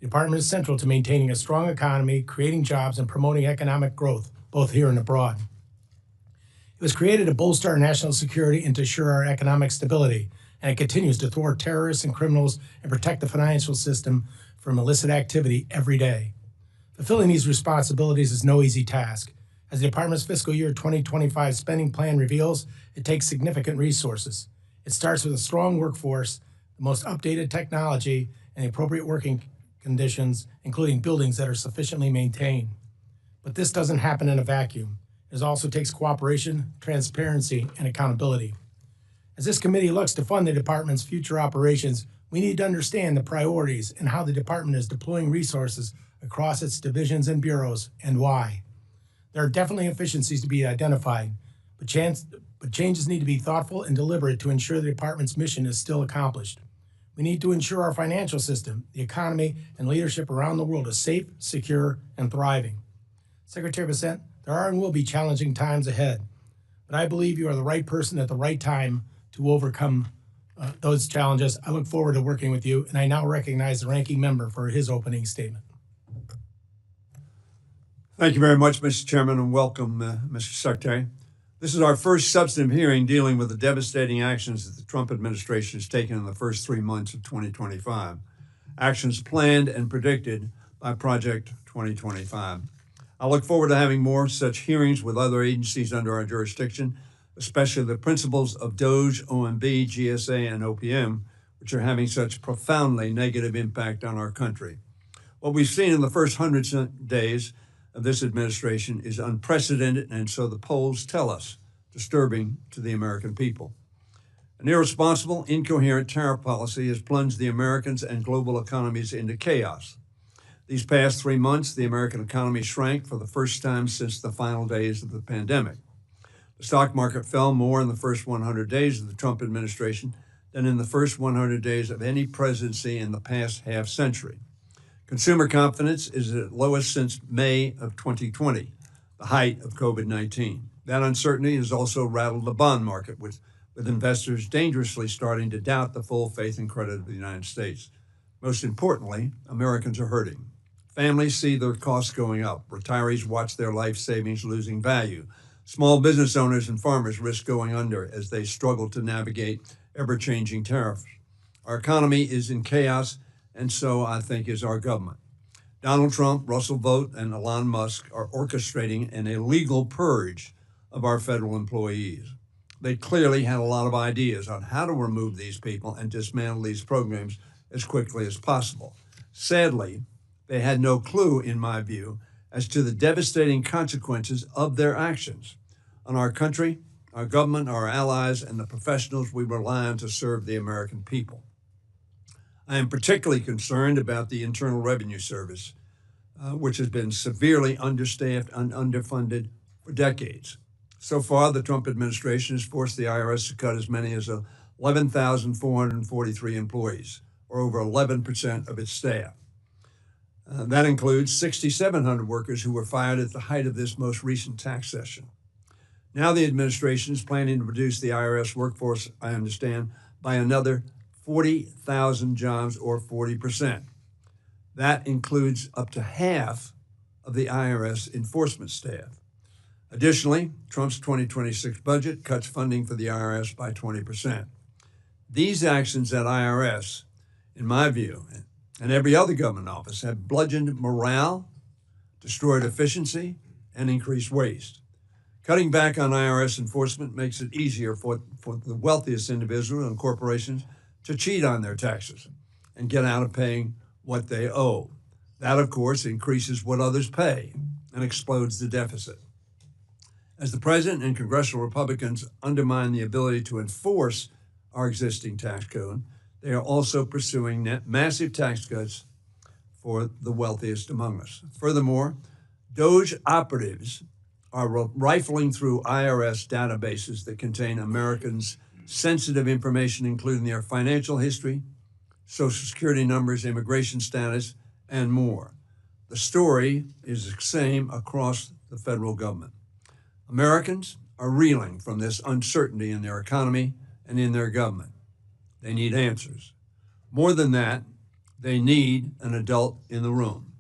The department is central to maintaining a strong economy, creating jobs, and promoting economic growth, both here and abroad. It was created to bolster our national security and to assure our economic stability, and it continues to thwart terrorists and criminals and protect the financial system from illicit activity every day. Fulfilling these responsibilities is no easy task. As the department's fiscal year 2025 spending plan reveals, it takes significant resources. It starts with a strong workforce, the most updated technology, and the appropriate working conditions, including buildings that are sufficiently maintained. But this doesn't happen in a vacuum. It also takes cooperation, transparency, and accountability. As this committee looks to fund the department's future operations, we need to understand the priorities and how the department is deploying resources across its divisions and bureaus, and why. There are definitely efficiencies to be identified, but changes need to be thoughtful and deliberate to ensure the department's mission is still accomplished. We need to ensure our financial system, the economy, and leadership around the world is safe, secure, and thriving. Secretary Bessent, there are and will be challenging times ahead, but I believe you are the right person at the right time to overcome those challenges. I look forward to working with you, and I now recognize the ranking member for his opening statement. Thank you very much, Mr. Chairman, and welcome, Mr. Secretary. This is our first substantive hearing dealing with the devastating actions that the Trump administration has taken in the first 3 months of 2025, actions planned and predicted by Project 2025. I look forward to having more such hearings with other agencies under our jurisdiction, especially the principles of DOGE, OMB, GSA, and OPM, which are having such profoundly negative impact on our country. What we've seen in the first 100 days of this administration is unprecedented, and so the polls tell us, disturbing to the American people. An irresponsible, incoherent tariff policy has plunged the Americans and global economies into chaos. These past 3 months, the American economy shrank for the first time since the final days of the pandemic. The stock market fell more in the first 100 days of the Trump administration than in the first 100 days of any presidency in the past half century. Consumer confidence is at its lowest since May of 2020, the height of COVID-19. That uncertainty has also rattled the bond market, with investors dangerously starting to doubt the full faith and credit of the United States. Most importantly, Americans are hurting. Families see their costs going up. Retirees watch their life savings losing value. Small business owners and farmers risk going under as they struggle to navigate ever-changing tariffs. Our economy is in chaos, and so I think is our government. Donald Trump, Russell Vought, and Elon Musk are orchestrating an illegal purge of our federal employees. They clearly had a lot of ideas on how to remove these people and dismantle these programs as quickly as possible. Sadly, they had no clue, in my view, as to the devastating consequences of their actions on our country, our government, our allies, and the professionals we rely on to serve the American people. I am particularly concerned about the Internal Revenue Service, which has been severely understaffed and underfunded for decades. So far, the Trump administration has forced the IRS to cut as many as 11,443 employees, or over 11% of its staff. That includes 6,700 workers who were fired at the height of this most recent tax session. Now the administration is planning to reduce the IRS workforce, I understand, by another 40,000 jobs, or 40%. That includes up to half of the IRS enforcement staff. Additionally, Trump's 2026 budget cuts funding for the IRS by 20%. These actions at IRS, in my view, and every other government office, have bludgeoned morale, destroyed efficiency, and increased waste. Cutting back on IRS enforcement makes it easier for the wealthiest individuals and corporations to cheat on their taxes and get out of paying what they owe. That, of course, increases what others pay and explodes the deficit. As the president and congressional Republicans undermine the ability to enforce our existing tax code, they are also pursuing massive tax cuts for the wealthiest among us. Furthermore, DOGE operatives are rifling through IRS databases that contain Americans' sensitive information, including their financial history, Social Security numbers, immigration status, and more. The story is the same across the federal government. Americans are reeling from this uncertainty in their economy and in their government. They need answers. More than that, They need an adult in the room.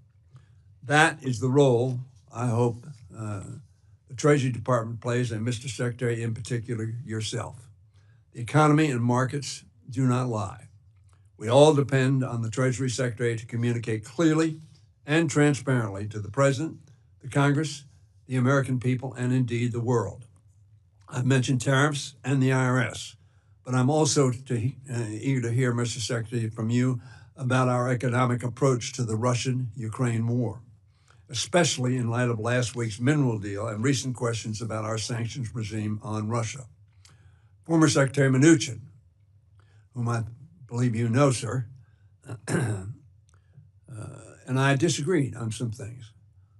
That is the role I hope the Treasury Department plays, and Mr. Secretary, in particular, yourself. The economy and markets do not lie. We all depend on the Treasury Secretary to communicate clearly and transparently to the President, the Congress, the American people, and indeed the world. I've mentioned tariffs and the IRS, but I'm also eager to hear, Mr. Secretary, from you about our economic approach to the Russian-Ukraine war, especially in light of last week's mineral deal and recent questions about our sanctions regime on Russia. Former Secretary Mnuchin, whom I believe you know, sir, and I disagreed on some things,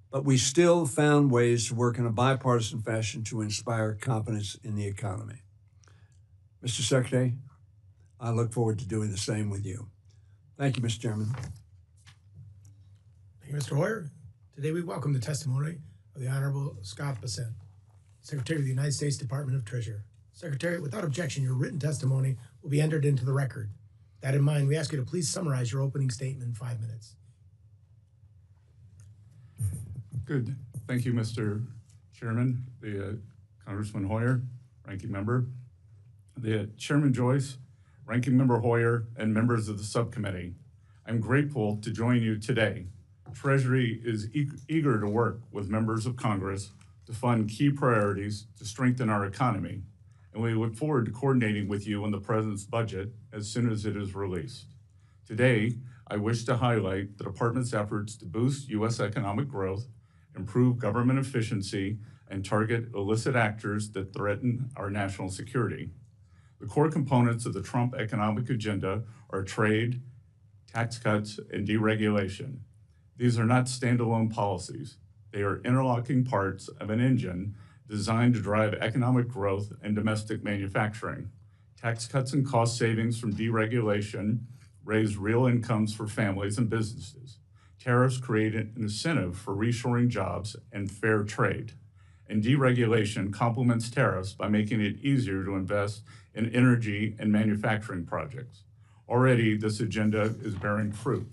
but we still found ways to work in a bipartisan fashion to inspire confidence in the economy. Mr. Secretary, I look forward to doing the same with you. Thank you, Mr. Chairman. Thank you, Mr. Hoyer. Today we welcome the testimony of the Honorable Scott Bessent, Secretary of the United States Department of Treasury. Secretary, without objection, your written testimony will be entered into the record. That in mind, we ask you to please summarize your opening statement in 5 minutes. Good. Thank you, Mr. Chairman, Congressman Hoyer, Ranking Member, Chairman Joyce, Ranking Member Hoyer, and members of the subcommittee. I'm grateful to join you today. Treasury is eager to work with members of Congress to fund key priorities to strengthen our economy, and we look forward to coordinating with you on the President's budget as soon as it is released. Today, I wish to highlight the Department's efforts to boost U.S. economic growth, improve government efficiency, and target illicit actors that threaten our national security. The core components of the Trump economic agenda are trade, tax cuts, and deregulation. These are not standalone policies. They are interlocking parts of an engine designed to drive economic growth and domestic manufacturing. Tax cuts and cost savings from deregulation raise real incomes for families and businesses. Tariffs create an incentive for reshoring jobs and fair trade. And deregulation complements tariffs by making it easier to invest in energy and manufacturing projects. Already, this agenda is bearing fruit.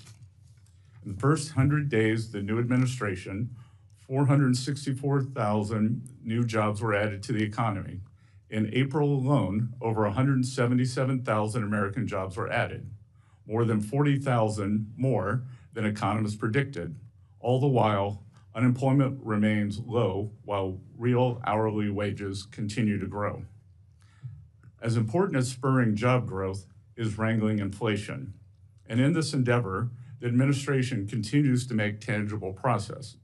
In the first 100 days of the new administration, 464,000 new jobs were added to the economy. In April alone, over 177,000 American jobs were added, more than 40,000 more than economists predicted. All the while, unemployment remains low while real hourly wages continue to grow. As important as spurring job growth is wrangling inflation. And in this endeavor, the administration continues to make tangible progress.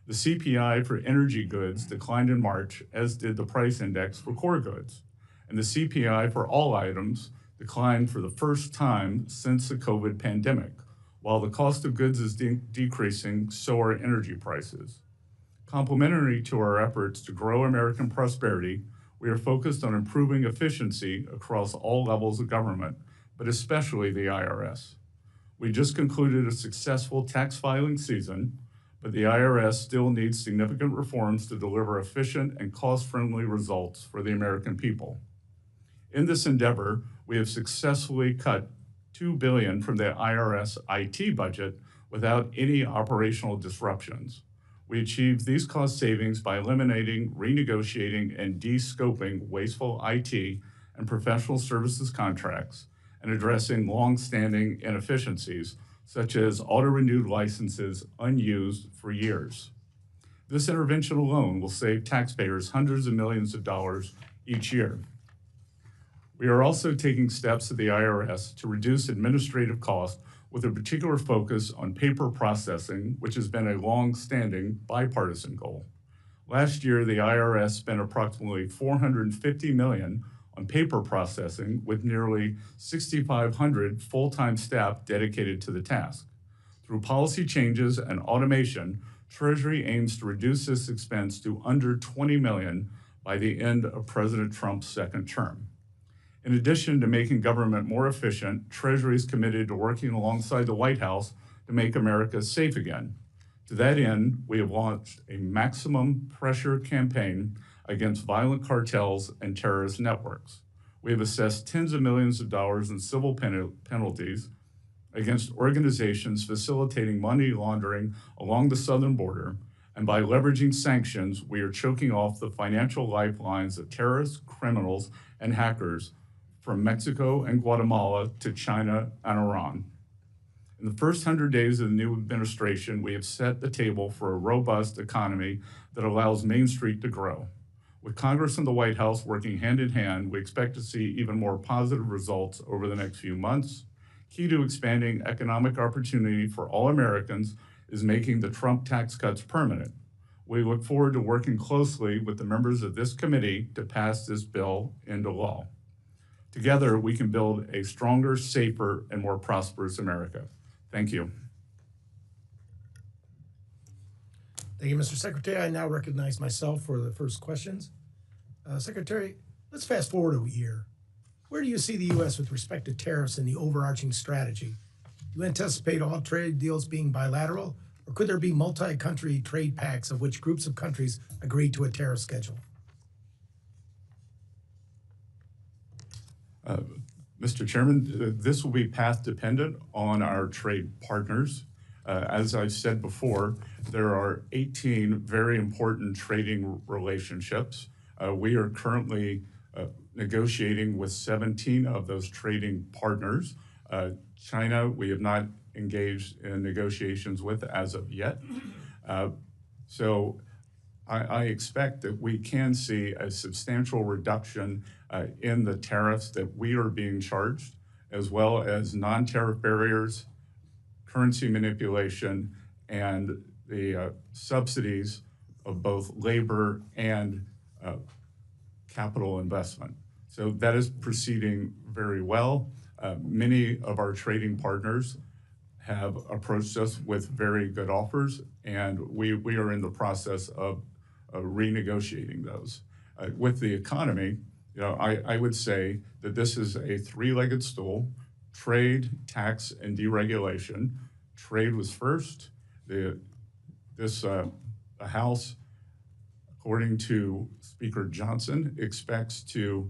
The CPI for energy goods declined in March, as did the price index for core goods. And the CPI for all items declined for the first time since the COVID pandemic. While the cost of goods is decreasing, so are energy prices. Complementary to our efforts to grow American prosperity, we are focused on improving efficiency across all levels of government, but especially the IRS. We just concluded a successful tax filing season, but the IRS still needs significant reforms to deliver efficient and cost-friendly results for the American people. In this endeavor, we have successfully cut $2 billion from the IRS IT budget without any operational disruptions. We achieved these cost savings by eliminating, renegotiating, and de-scoping wasteful IT and professional services contracts and addressing long-standing inefficiencies, such as auto-renewed licenses unused for years. This intervention alone will save taxpayers hundreds of millions of dollars each year. We are also taking steps at the IRS to reduce administrative costs with a particular focus on paper processing, which has been a long-standing bipartisan goal. Last year, the IRS spent approximately $450 million on paper processing, with nearly 6,500 full-time staff dedicated to the task. Through policy changes and automation, Treasury aims to reduce this expense to under $20 million by the end of President Trump's second term. In addition to making government more efficient, Treasury is committed to working alongside the White House to make America safe again. To that end, we have launched a maximum pressure campaign against violent cartels and terrorist networks. We have assessed tens of millions of dollars in civil penalties against organizations facilitating money laundering along the southern border, and by leveraging sanctions, we are choking off the financial lifelines of terrorists, criminals, and hackers from Mexico and Guatemala to China and Iran. In the first 100 days of the new administration, we have set the table for a robust economy that allows Main Street to grow. With Congress and the White House working hand in hand, we expect to see even more positive results over the next few months. Key to expanding economic opportunity for all Americans is making the Trump tax cuts permanent. We look forward to working closely with the members of this committee to pass this bill into law. Together, we can build a stronger, safer, and more prosperous America. Thank you. Thank you, Mr. Secretary. I now recognize myself for the first questions. Secretary, let's fast forward a year. Where do you see the U.S. with respect to tariffs and the overarching strategy? Do you anticipate all trade deals being bilateral, or could there be multi-country trade pacts of which groups of countries agree to a tariff schedule? Mr. Chairman, this will be path dependent on our trade partners. As I've said before, there are 18 very important trading relationships. We are currently negotiating with 17 of those trading partners. China, we have not engaged in negotiations with as of yet. So I expect that we can see a substantial reduction in the tariffs that we are being charged, as well as non-tariff barriers, currency manipulation, and the subsidies of both labor and capital investment. So that is proceeding very well. Many of our trading partners have approached us with very good offers, and we are in the process of renegotiating those. With the economy, I would say that this is a three-legged stool: trade, tax, and deregulation. Trade was first. The House, according to Speaker Johnson, expects to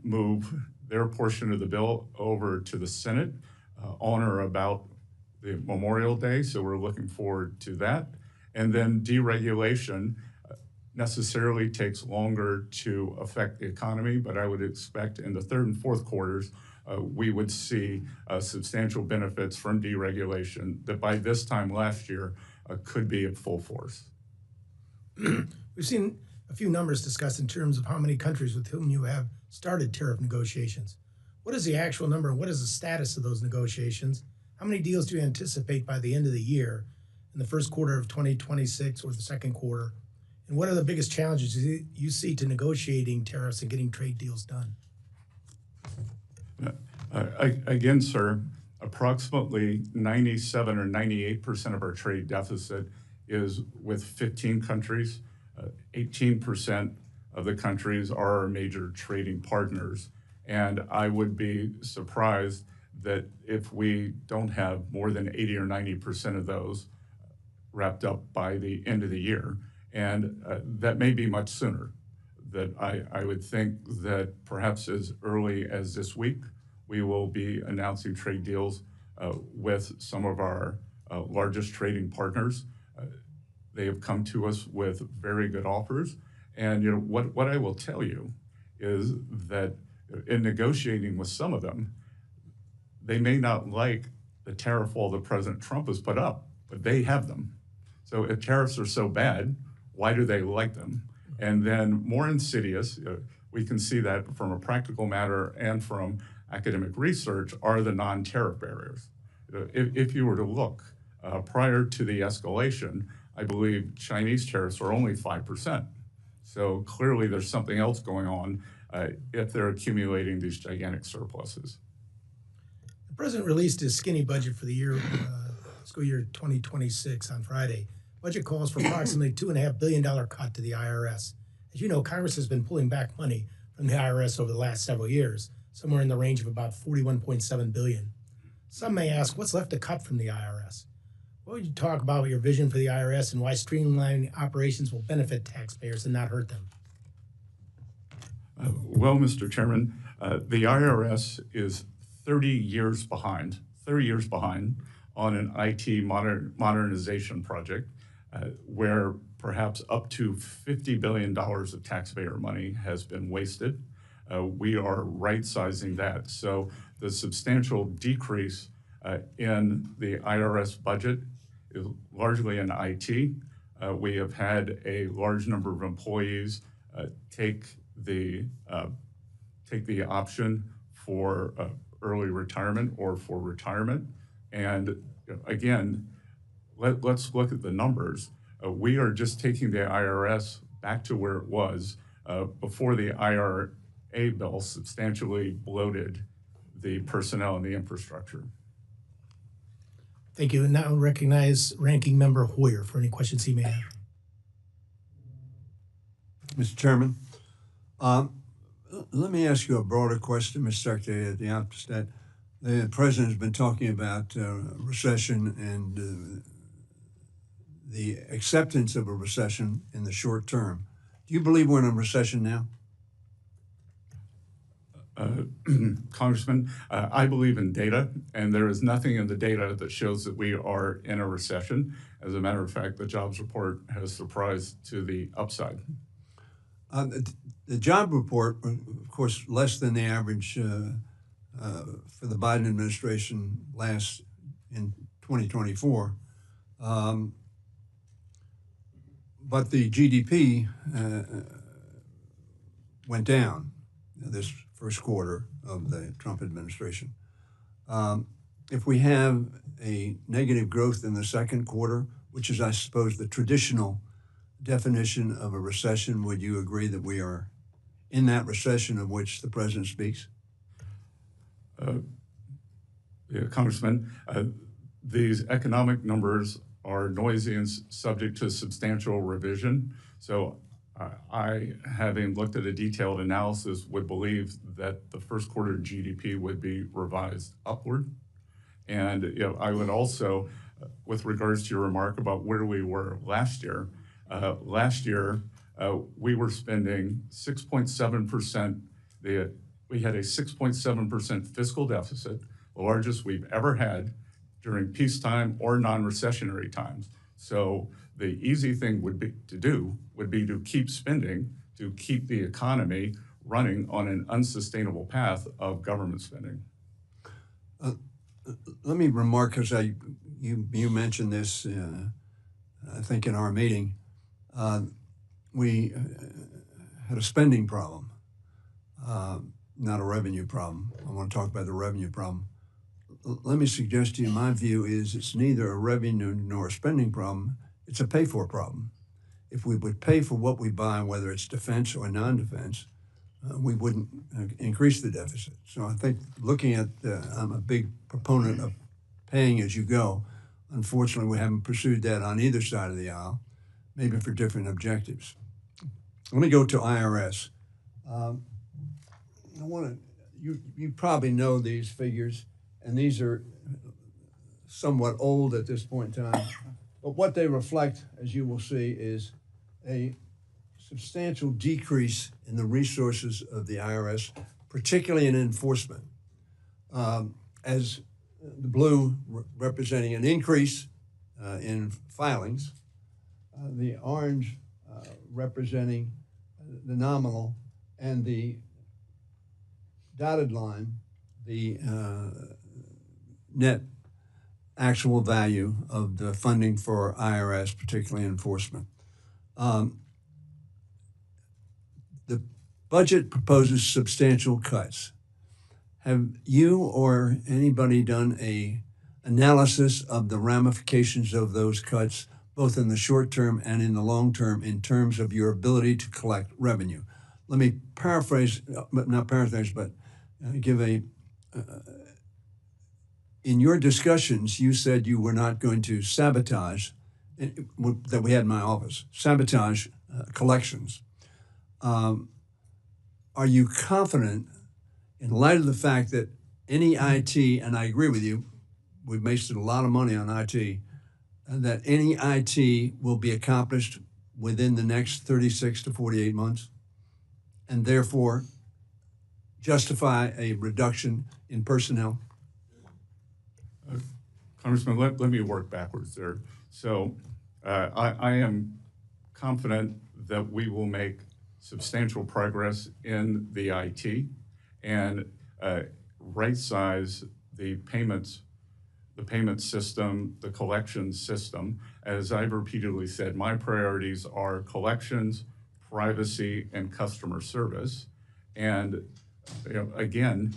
move their portion of the bill over to the Senate on or about the Memorial Day, so we're looking forward to that. And then deregulation necessarily takes longer to affect the economy, but I would expect in the third and fourth quarters, we would see substantial benefits from deregulation that by this time last year could be at full force. We've seen a few numbers discussed in terms of how many countries with whom you have started tariff negotiations. What is the actual number, and what is the status of those negotiations? How many deals do you anticipate by the end of the year, in the first quarter of 2026 or the second quarter? And what are the biggest challenges you see to negotiating tariffs and getting trade deals done? Again, sir, approximately 97 or 98% of our trade deficit is with 15 countries. 18% of the countries are our major trading partners. And I would be surprised that if we don't have more than 80 or 90% of those wrapped up by the end of the year. And that may be much sooner. That I would think that perhaps as early as this week, we will be announcing trade deals with some of our largest trading partners. They have come to us with very good offers. And what I will tell you is that in negotiating with some of them, they may not like the tariff wall that President Trump has put up, but they have them. So if tariffs are so bad, why do they like them? And then more insidious, we can see that from a practical matter and from academic research, are the non-tariff barriers. If you were to look prior to the escalation, I believe Chinese tariffs are only 5%. So clearly there's something else going on if they're accumulating these gigantic surpluses. The president released his skinny budget for the year, fiscal year 2026 on Friday. Budget calls for approximately $2.5 billion cut to the IRS. As you know, Congress has been pulling back money from the IRS over the last several years, somewhere in the range of about $41.7 billion. Some may ask, what's left to cut from the IRS? What would you talk about your vision for the IRS and why streamlining operations will benefit taxpayers and not hurt them? Well, Mr. Chairman, the IRS is 30 years behind, 30 years behind on an IT modernization project where perhaps up to $50 billion of taxpayer money has been wasted. We are right-sizing that. So the substantial decrease in the IRS budget is largely in IT. We have had a large number of employees take the option for early retirement or for retirement. And again, let's look at the numbers. We are just taking the IRS back to where it was before the IRA bill substantially bloated the personnel and the infrastructure. Thank you. And now recognize Ranking Member Hoyer for any questions he may have. Mr. Chairman, let me ask you a broader question, Mr. Secretary, at the outset. The President has been talking about recession and the acceptance of a recession in the short term. Do you believe we're in a recession now? Congressman, I believe in data, and there is nothing in the data that shows that we are in a recession. As a matter of fact, the jobs report has surprised to the upside. The job report, of course, less than the average for the Biden administration last in 2024. But the GDP went down this first quarter of the Trump administration. If we have a negative growth in the second quarter, which is, I suppose, the traditional definition of a recession, would you agree that we are in that recession of which the President speaks? Yeah, Congressman, these economic numbers are noisy and subject to substantial revision. So I, having looked at a detailed analysis, would believe that the first quarter GDP would be revised upward. And I would also, with regards to your remark about where we were last year, we were spending 6.7%. We had a 6.7% fiscal deficit, the largest we've ever had during peacetime or non-recessionary times. So the easy thing would be to keep spending, to keep the economy running on an unsustainable path of government spending. Let me remark, because you mentioned this, I think, in our meeting. We had a spending problem, not a revenue problem. I want to talk about the revenue problem. Let me suggest to you, my view is it's neither a revenue nor a spending problem. It's a pay-for problem. If we would pay for what we buy, whether it's defense or non-defense, we wouldn't increase the deficit. So I think looking at, I'm a big proponent of paying as you go. Unfortunately, we haven't pursued that on either side of the aisle, maybe for different objectives. Let me go to IRS. You probably know these figures, and these are somewhat old at this point in time. But what they reflect, as you will see, is a substantial decrease in the resources of the IRS, particularly in enforcement. As the blue representing an increase in filings, the orange representing the nominal, and the dotted line, the net actual value of the funding for IRS, particularly enforcement. The budget proposes substantial cuts. Have you or anybody done an analysis of the ramifications of those cuts, both in the short term and in the long term, in terms of your ability to collect revenue? Let me paraphrase, not paraphrase, but give a, in your discussions, you said you were not going to sabotage, that we had in my office, sabotage collections. Are you confident, in light of the fact that any IT, and I agree with you, we've wasted a lot of money on IT, that any IT will be accomplished within the next 36 to 48 months, and therefore justify a reduction in personnel? Congressman, let me work backwards there. So I am confident that we will make substantial progress in the IT and right-size the payment system, the collections system. As I've repeatedly said, my priorities are collections, privacy, and customer service. And again,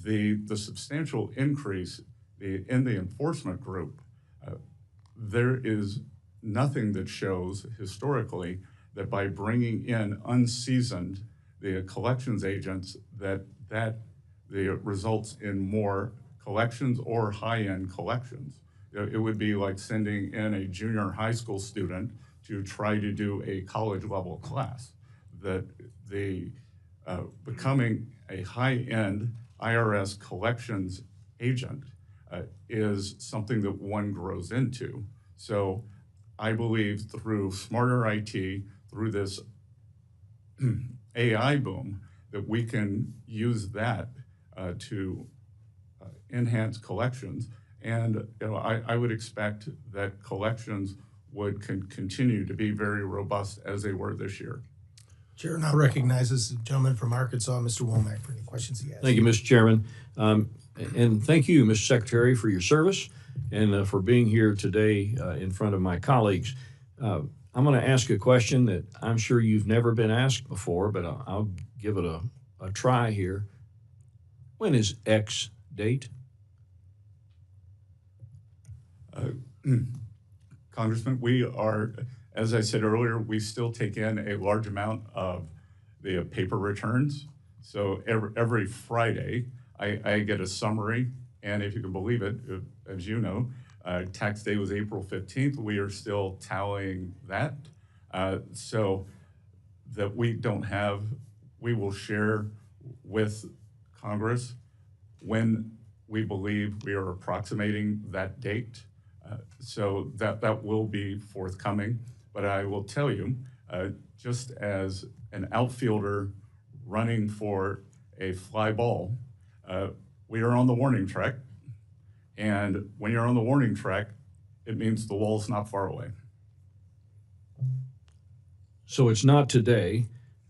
the substantial increase in the enforcement group, there is nothing that shows historically that by bringing in unseasoned the collections agents that results in more collections or high-end collections. It would be like sending in a junior high school student to try to do a college level class. That becoming a high-end IRS collections agent is something that one grows into. So I believe through smarter IT, through this AI boom, that we can use that to enhance collections. And I would expect that collections would continue to be very robust as they were this year. Chair now recognizes the gentleman from Arkansas, Mr. Womack, for any questions he has. Thank you, Mr. Chairman. And thank you, Mr. Secretary, for your service and for being here today in front of my colleagues. I'm going to ask a question that I'm sure you've never been asked before, but I'll give it a try here. When is X date? Congressman, we are, as I said earlier, we still take in a large amount of the paper returns. So every Friday, I get a summary, and if you can believe it, as you know, tax day was April 15th. We are still tallying that. So that we will share with Congress when we believe we are approximating that date. So that will be forthcoming. But I will tell you, just as an outfielder running for a fly ball, we are on the warning track. And when you're on the warning track, it means the wall's not far away. So it's not today,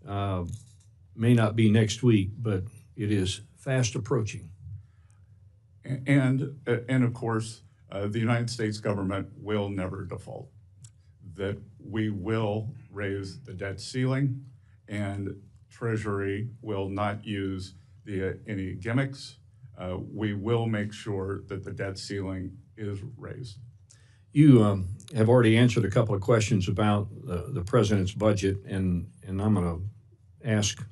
may not be next week, but it is fast approaching. And of course, the United States government will never default. That we will raise the debt ceiling, and Treasury will not use any gimmicks. We will make sure that the debt ceiling is raised. You have already answered a couple of questions about the president's budget, and I'm going to ask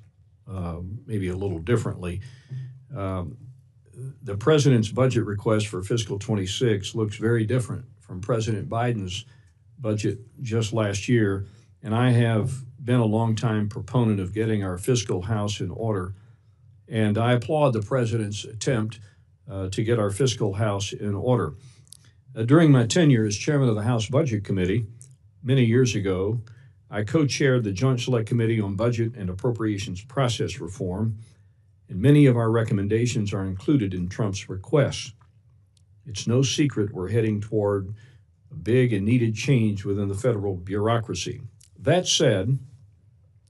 maybe a little differently. The president's budget request for fiscal 26 looks very different from President Biden's budget just last year, and I have been a longtime proponent of getting our fiscal house in order, and I applaud the president's attempt to get our fiscal house in order. During my tenure as chairman of the House Budget Committee many years ago, I co-chaired the Joint Select Committee on Budget and Appropriations Process Reform, and many of our recommendations are included in Trump's requests. It's no secret we're heading toward a big and needed change within the federal bureaucracy. That said,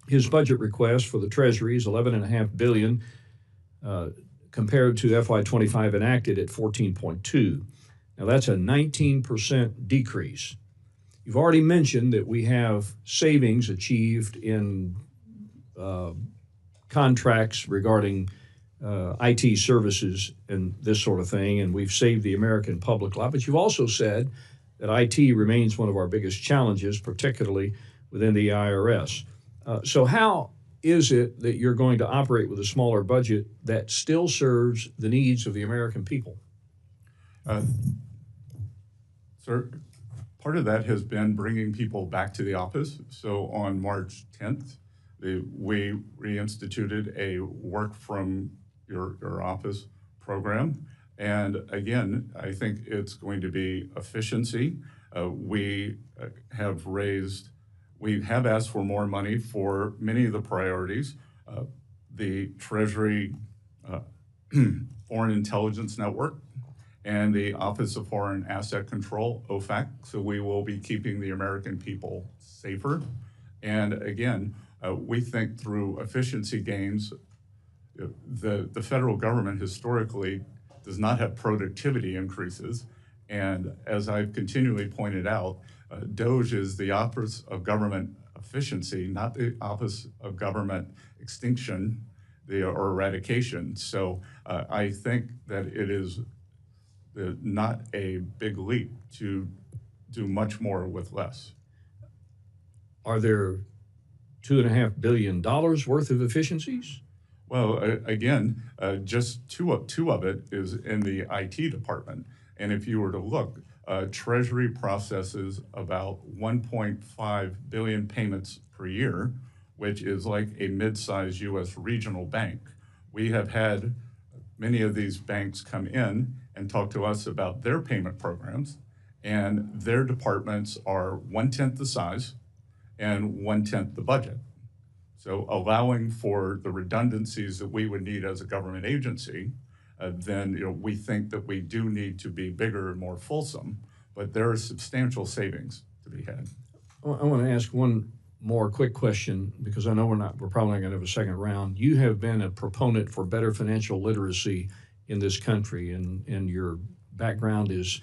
his budget request for the Treasury is $11.5 billion compared to FY25 enacted at 14.2. Now that's a 19% decrease. You've already mentioned that we have savings achieved in contracts regarding IT services and this sort of thing, and we've saved the American public a lot. But you've also said that IT remains one of our biggest challenges, particularly within the IRS. So how is it that you're going to operate with a smaller budget that still serves the needs of the American people? Sir, part of that has been bringing people back to the office. So on March 10th, we reinstituted a work from your office program. And again, I think it's going to be efficiency. We have asked for more money for many of the priorities. The Treasury Foreign Intelligence Network and the Office of Foreign Asset Control, OFAC. So we will be keeping the American people safer. And again, we think through efficiency gains, the federal government historically does not have productivity increases. And as I've continually pointed out, DOGE is the Office of Government Efficiency, not the Office of Government Extinction or Eradication. So I think that it is not a big leap to do much more with less. Are there $2.5 billion worth of efficiencies? Well, again, just two of it is in the IT department. And if you were to look, Treasury processes about 1.5 billion payments per year, which is like a mid-sized U.S. regional bank. We have had many of these banks come in and talk to us about their payment programs, and their departments are 1/10 the size and 1/10 the budget. So allowing for the redundancies that we would need as a government agency, then we think that we do need to be bigger and more fulsome, but there are substantial savings to be had. I want to ask one more quick question, because I know we're probably not going to have a second round. You have been a proponent for better financial literacy in this country, and your background is,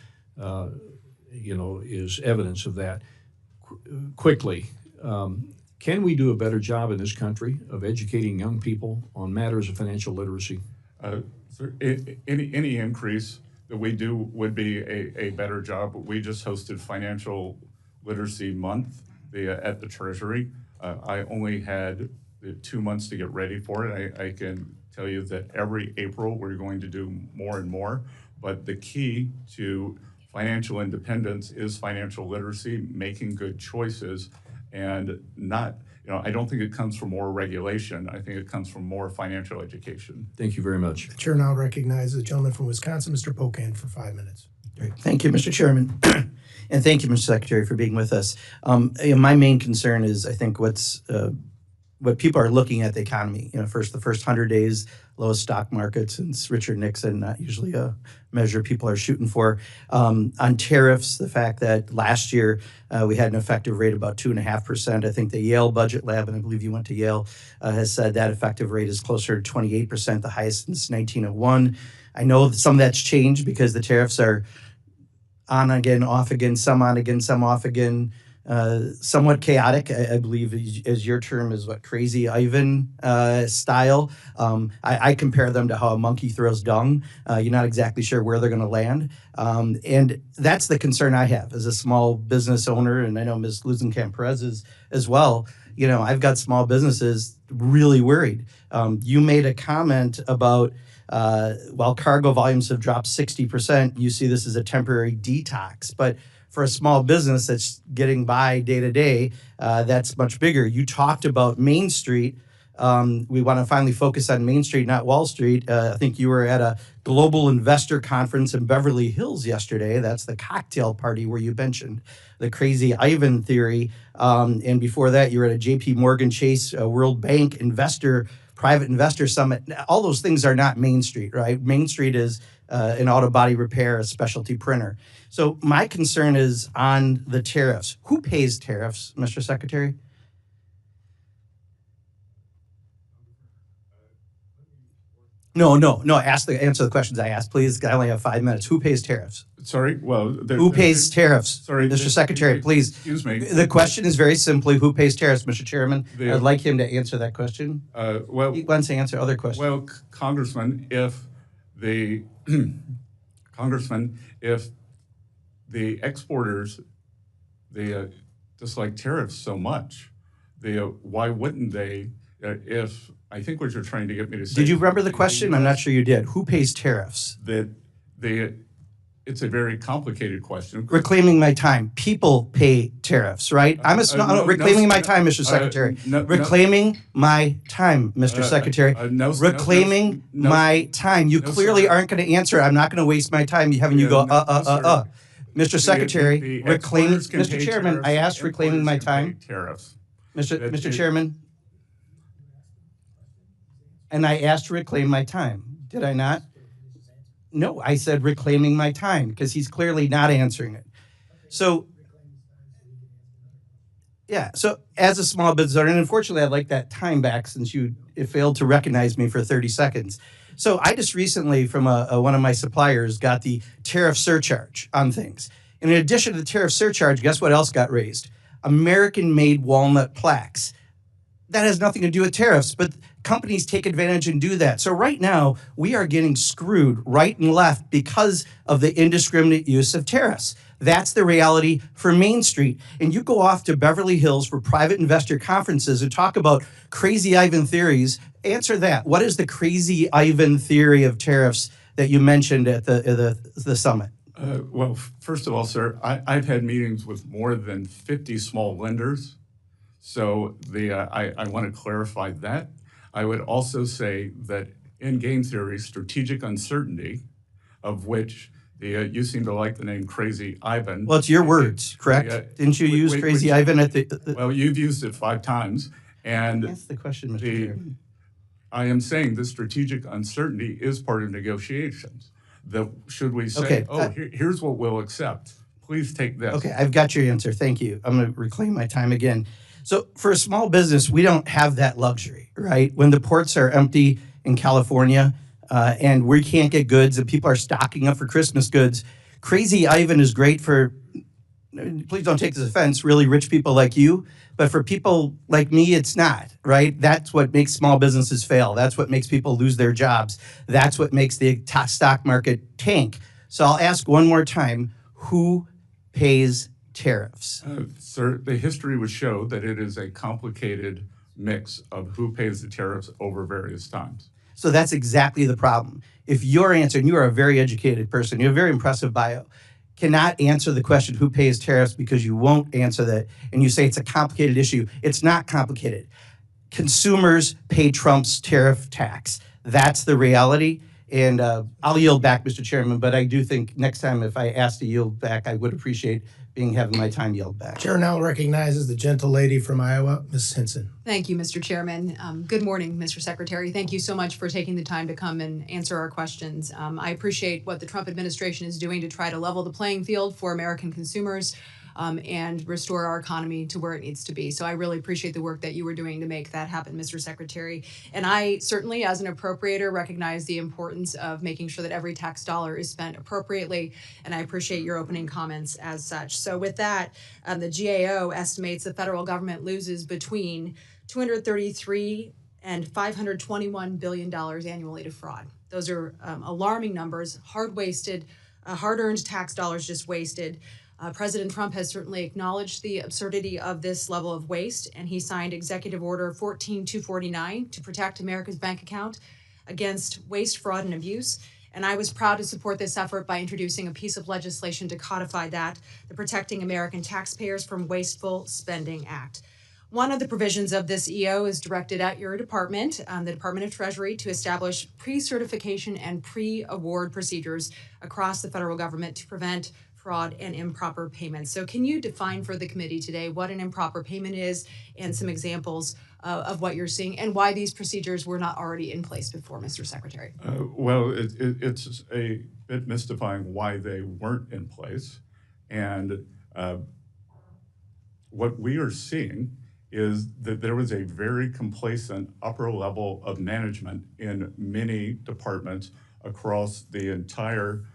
is evidence of that. Quickly, can we do a better job in this country of educating young people on matters of financial literacy? Any increase that we do would be a better job. We just hosted Financial Literacy Month at the Treasury. I only had 2 months to get ready for it. I can tell you that every April we're going to do more and more, but the key to financial independence is financial literacy, making good choices, and not, I don't think it comes from more regulation. I think it comes from more financial education. Thank you very much. The chair now recognizes the gentleman from Wisconsin, Mr. Pocan, for 5 minutes. Great. Thank you, Mr. Chairman. And thank you, Mr. Secretary, for being with us. My main concern is, I think, what people are looking at the economy. The first 100 days, lowest stock market since Richard Nixon, not usually a measure people are shooting for. On tariffs, the fact that last year we had an effective rate of about 2.5%. I think the Yale Budget Lab, and I believe you went to Yale, has said that effective rate is closer to 28%, the highest since 1901. I know that some of that's changed because the tariffs are on again, off again, some on again, some off again, somewhat chaotic. I believe as your term is crazy Ivan style. I compare them to how a monkey throws dung. You're not exactly sure where they're going to land. And that's the concern I have as a small business owner. And I know Ms. Luzenkamp-Perez is as well. I've got small businesses really worried. You made a comment about while cargo volumes have dropped 60%, you see this as a temporary detox. But for a small business that's getting by day to day, that's much bigger. You talked about Main Street. We want to finally focus on Main Street, not Wall Street. I think you were at a global investor conference in Beverly Hills yesterday. That's the cocktail party where you mentioned the crazy Ivan theory. And before that, you were at a JP Morgan Chase World Bank private investor summit. All those things are not Main Street, right? Main Street is an auto body repair, a specialty printer. So my concern is on the tariffs. Who pays tariffs, Mr. Secretary? No. Answer the questions I asked, please. I only have 5 minutes. Who pays tariffs? Sorry, well, who pays tariffs? Sorry, Mr. Secretary, please. Excuse me. The question is very simply, who pays tariffs, Mr. Chairman? I'd like him to answer that question. Well, he wants to answer other questions. Well, Congressman, if the exporters, they dislike tariffs so much, why wouldn't they? If I think what you're trying to get me to say. Did you remember the question? I'm not sure you did. Who pays tariffs? It's a very complicated question. Reclaiming my time. People pay tariffs, right? Reclaiming my time, Mr. Secretary. Reclaiming my time, Mr. Secretary. Reclaiming my time. You clearly aren't going to answer. I'm not going to waste my time having you go, Mr. Secretary, reclaiming, Mr. Chairman, I asked reclaiming my time. Tariffs. Mr. Chairman, and I asked to reclaim my time. Did I not? No, I said reclaiming my time because he's clearly not answering it. So, yeah. So, as a small business owner, and unfortunately, I'd like that time back since you failed to recognize me for 30 seconds. So, I just recently, from one of my suppliers, got the tariff surcharge on things. And in addition to the tariff surcharge, guess what else got raised? American-made walnut plaques. That has nothing to do with tariffs, but companies take advantage and do that. So right now, we are getting screwed right and left because of the indiscriminate use of tariffs. That's the reality for Main Street. And you go off to Beverly Hills for private investor conferences and talk about crazy Ivan theories. Answer that. What is the crazy Ivan theory of tariffs that you mentioned at the summit? Well, first of all, sir, I've had meetings with more than 50 small lenders. So I want to clarify that. I would also say that in game theory, strategic uncertainty, of which you seem to like the name Crazy Ivan. Well, it's your words, correct? Didn't you use Crazy Ivan at the Well, you've used it 5 times. And that's the question, Mr. Chairman. I am saying the strategic uncertainty is part of negotiations. Should we say, here's what we'll accept. Please take this. Okay, I've got your answer. Thank you. I'm going to reclaim my time again. So for a small business, we don't have that luxury, right? When the ports are empty in California and we can't get goods and people are stocking up for Christmas goods, Crazy Ivan is great for, please don't take this offense, really rich people like you. But for people like me, it's not, right? That's what makes small businesses fail. That's what makes people lose their jobs. That's what makes the stock market tank. So I'll ask one more time, who pays tariffs? Sir, the history would show that it is a complicated mix of who pays the tariffs over various times. So that's exactly the problem. If your answer, and you are a very educated person, you have a very impressive bio, cannot answer the question who pays tariffs because you won't answer that, and you say it's a complicated issue. It's not complicated. Consumers pay Trump's tariff tax. That's the reality. And I'll yield back, Mr. Chairman, but I do think next time if I ask to yield back, I would appreciate having my time yield back. Chair now recognizes the gentle lady from Iowa, Ms. Hinson. Thank you, Mr. Chairman. Good morning, Mr. Secretary. Thank you so much for taking the time to come and answer our questions. I appreciate what the Trump administration is doing to try to level the playing field for American consumers and restore our economy to where it needs to be. So I really appreciate the work that you were doing to make that happen, Mr. Secretary. And I certainly, as an appropriator, recognize the importance of making sure that every tax dollar is spent appropriately. And I appreciate your opening comments as such. So with that, the GAO estimates the federal government loses between $233 and $521 billion annually to fraud. Those are alarming numbers, hard-earned tax dollars just wasted. President Trump has certainly acknowledged the absurdity of this level of waste, and he signed Executive Order 14249 to protect America's bank account against waste, fraud, and abuse. And I was proud to support this effort by introducing a piece of legislation to codify that, the Protecting American Taxpayers from Wasteful Spending Act. One of the provisions of this EO is directed at your department, the Department of Treasury, to establish pre-certification and pre-award procedures across the federal government to prevent fraud and improper payments. So can you define for the committee today what an improper payment is and some examples of what you're seeing and why these procedures were not already in place before, Mr. Secretary? Well, it's a bit mystifying why they weren't in place. And what we are seeing is that there was a very complacent upper level of management in many departments across the entire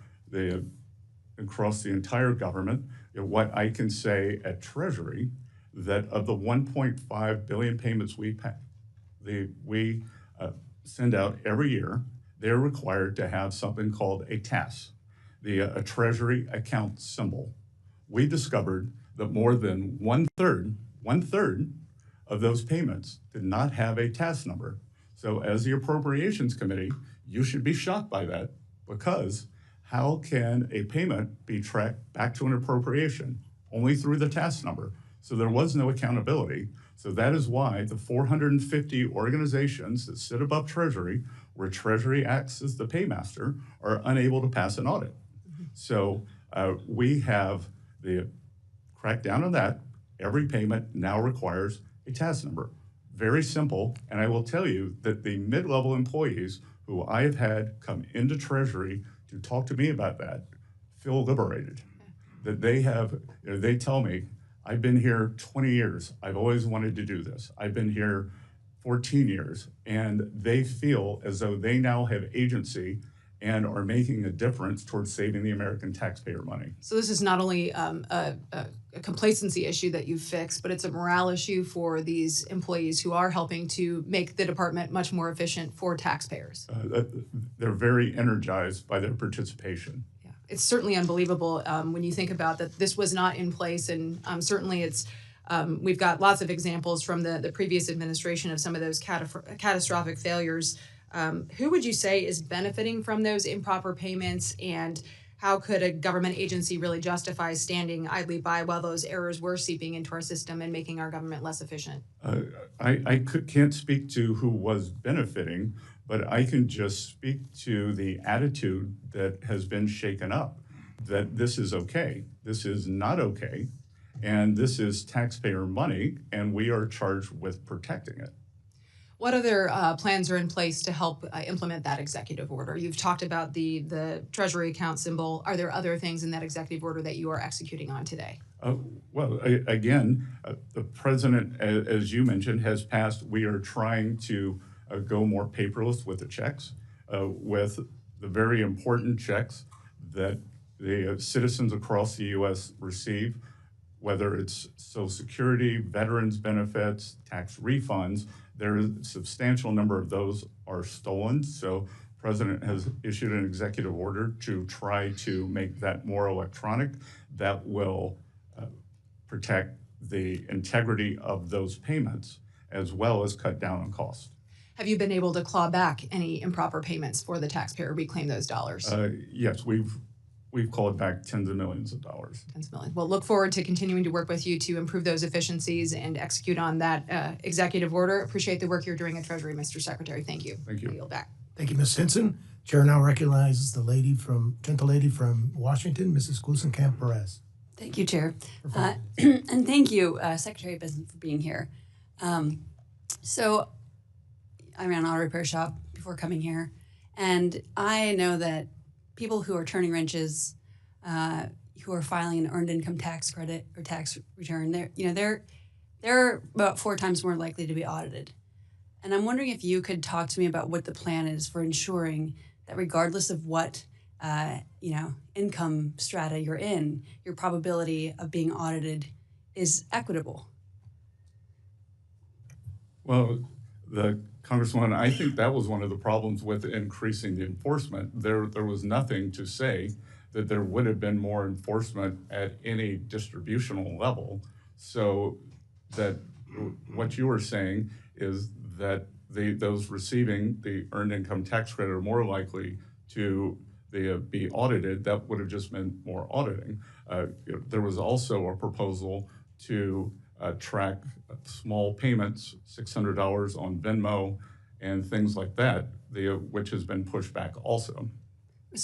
government. What I can say at Treasury, that of the 1.5 billion payments we send out every year, they're required to have something called a TAS, a Treasury account symbol. We discovered that more than one third of those payments did not have a TAS number. So as the Appropriations Committee, you should be shocked by that, because how can a payment be tracked back to an appropriation? Only through the TAS number. So there was no accountability. So that is why the 450 organizations that sit above Treasury, where Treasury acts as the paymaster, are unable to pass an audit. So we have the crack down on that. Every payment now requires a TAS number. Very simple. And I will tell you that the mid-level employees who I have had come into Treasury to talk to me about that feel liberated. That they have, they tell me, I've been here 20 years. I've always wanted to do this. I've been here 14 years, and they feel as though they now have agency and are making a difference towards saving the American taxpayer money. So this is not only a complacency issue that you've fixed, but it's a morale issue for these employees who are helping to make the department much more efficient for taxpayers. They're very energized by their participation. Yeah, it's certainly unbelievable when you think about that this was not in place, and certainly it's we've got lots of examples from the previous administration of some of those catastrophic failures. Who would you say is benefiting from those improper payments, and how could a government agency really justify standing idly by while those errors were seeping into our system and making our government less efficient? Can't speak to who was benefiting, but I can just speak to the attitude that has been shaken up, that this is okay, this is not okay, and this is taxpayer money, and we are charged with protecting it. What other plans are in place to help implement that executive order? You've talked about the Treasury account symbol. Are there other things in that executive order that you are executing on today? The president, as you mentioned, has passed. We are trying to go more paperless with the checks, with the very important checks that the citizens across the U.S. receive, whether it's Social Security, veterans benefits, tax refunds. There is a substantial number of those are stolen. So the president has issued an executive order to try to make that more electronic. That will protect the integrity of those payments as well as cut down on costs. Have you been able to claw back any improper payments for the taxpayer, reclaim those dollars? Yes, we've called back tens of millions of dollars. Tens of millions. Well, look forward to continuing to work with you to improve those efficiencies and execute on that executive order. Appreciate the work you're doing at Treasury, Mr. Secretary. Thank you. Thank you. I yield back. Thank you, Ms. Hinson. Chair now recognizes the gentle lady from Washington, Mrs. Glusenkamp-Perez. Thank you, Chair. And thank you, Secretary Bessent, for being here. So I ran an auto repair shop before coming here, and I know that people who are turning wrenches, who are filing an earned income tax credit or tax return, they're about 4 times more likely to be audited. And I'm wondering if you could talk to me about what the plan is for ensuring that regardless of what income strata you're in, your probability of being audited is equitable. Well, the Congresswoman, I think that was one of the problems with increasing the enforcement. There was nothing to say that there would have been more enforcement at any distributional level. So that what you were saying is that those receiving the earned income tax credit are more likely to be audited. That would have just meant more auditing. There was also a proposal to track small payments, $600 on Venmo and things like that, which has been pushed back also.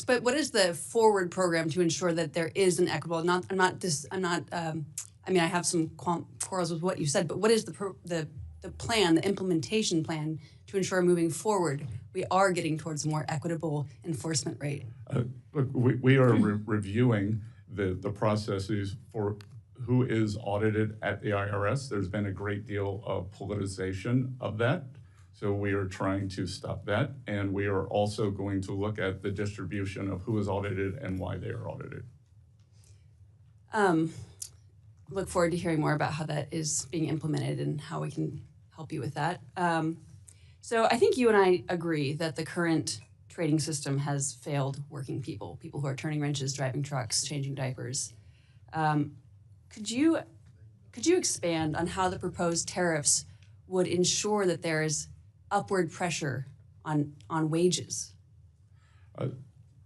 But what is the forward program to ensure that there is an equitable? I have some quarrels with what you said, but what is the plan, the implementation plan to ensure moving forward we are getting towards a more equitable enforcement rate? Look, we are reviewing the processes for who is audited at the IRS. There's been a great deal of politicization of that. So we are trying to stop that. And we are also going to look at the distribution of who is audited and why they are audited. Look forward to hearing more about how that is being implemented and how we can help you with that. So I think you and I agree that the current trading system has failed working people who are turning wrenches, driving trucks, changing diapers. Could you expand on how the proposed tariffs would ensure that there is upward pressure on wages?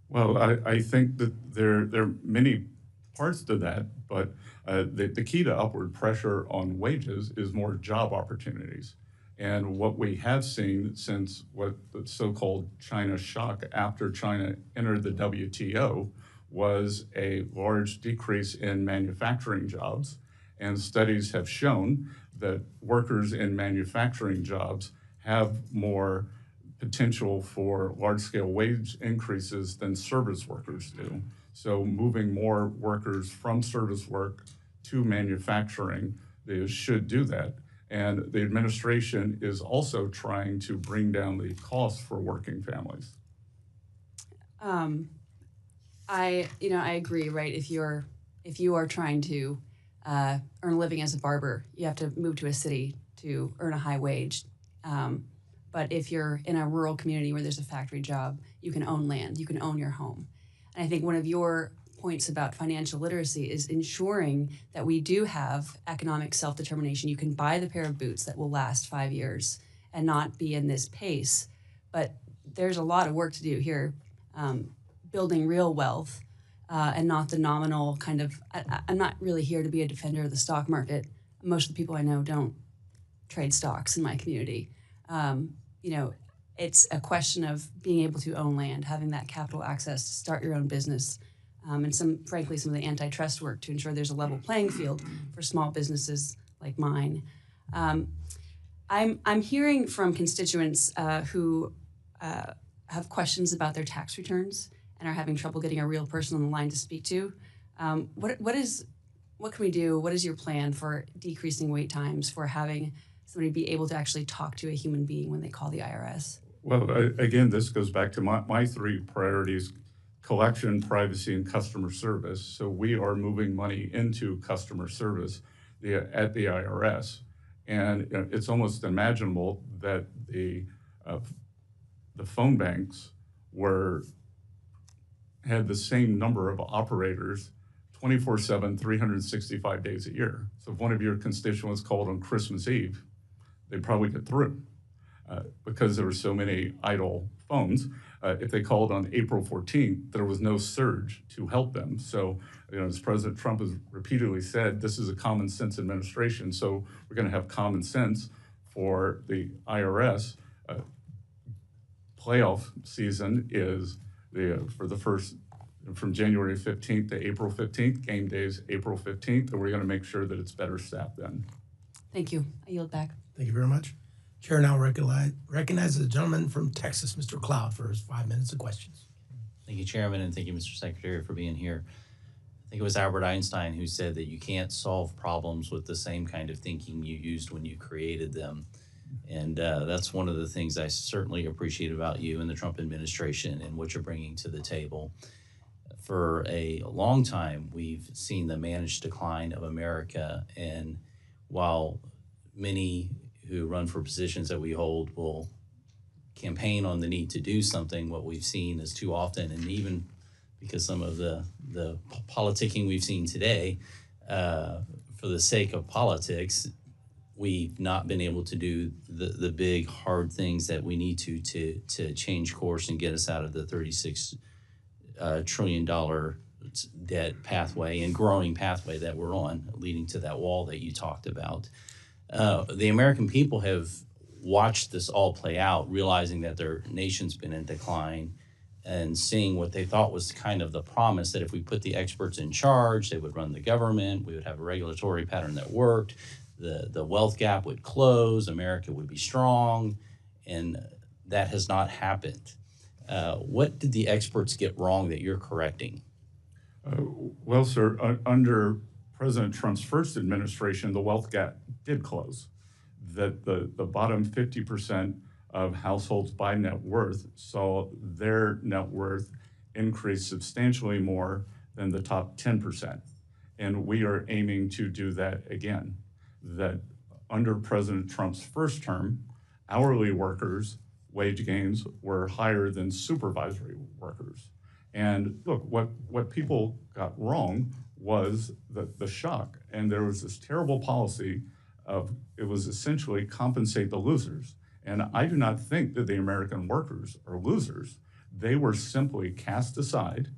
Well, I think that there are many parts to that, but the key to upward pressure on wages is more job opportunities. And what we have seen since what the so-called China shock after China entered the WTO was a large decrease in manufacturing jobs. And studies have shown that workers in manufacturing jobs have more potential for large-scale wage increases than service workers do. So moving more workers from service work to manufacturing, they should do that. And the administration is also trying to bring down the cost for working families. I agree, right? If you are trying to earn a living as a barber, you have to move to a city to earn a high wage. But if you're in a rural community where there's a factory job, you can own land, you can own your home. And I think one of your points about financial literacy is ensuring that we do have economic self-determination. You can buy the pair of boots that will last 5 years and not be in this pace. But there's a lot of work to do here, building real wealth and not the nominal kind of, I'm not really here to be a defender of the stock market. Most of the people I know don't trade stocks in my community. It's a question of being able to own land, having that capital access to start your own business, and frankly, some of the antitrust work to ensure there's a level playing field for small businesses like mine. I'm hearing from constituents who have questions about their tax returns and are having trouble getting a real person on the line to speak to. What can we do? What is your plan for decreasing wait times, for having somebody be able to actually talk to a human being when they call the IRS? Well, again, this goes back to my three priorities: collection, privacy, and customer service. So we are moving money into customer service at the IRS. And it's almost unimaginable that the phone banks had the same number of operators 24/7, 365 days a year. So if one of your constituents called on Christmas Eve, they'd probably get through because there were so many idle phones. If they called on April 14th, there was no surge to help them. So, as President Trump has repeatedly said, this is a common sense administration. So we're going to have common sense for the IRS. Playoff season is for the first, from January 15th to April 15th, game days April 15th, and we're going to make sure that it's better staffed then. Thank you. I yield back. Thank you very much. Chair now recognizes the gentleman from Texas, Mr. Cloud, for his 5 minutes of questions. Thank you, Chairman, and thank you, Mr. Secretary, for being here. I think it was Albert Einstein who said that you can't solve problems with the same kind of thinking you used when you created them. And that's one of the things I certainly appreciate about you and the Trump administration and what you're bringing to the table. For a long time, we've seen the managed decline of America. And while many who run for positions that we hold will campaign on the need to do something, what we've seen is too often, and even because some of the politicking we've seen today, for the sake of politics, we've not been able to do the big, hard things that we need to change course and get us out of the $36 trillion debt pathway and growing pathway that we're on, leading to that wall that you talked about. The American people have watched this all play out, realizing that their nation's been in decline and seeing what they thought was kind of the promise that if we put the experts in charge, they would run the government, we would have a regulatory pattern that worked, the wealth gap would close, America would be strong, and that has not happened. What did the experts get wrong that you're correcting? Well, sir, under President Trump's first administration, the wealth gap did close. That the bottom 50% of households by net worth saw their net worth increase substantially more than the top 10%. And we are aiming to do that again. That under President Trump's first term, hourly workers' wage gains were higher than supervisory workers. And look, what people got wrong was the shock. And there was this terrible policy of, it was essentially compensate the losers. And I do not think that the American workers are losers. They were simply cast aside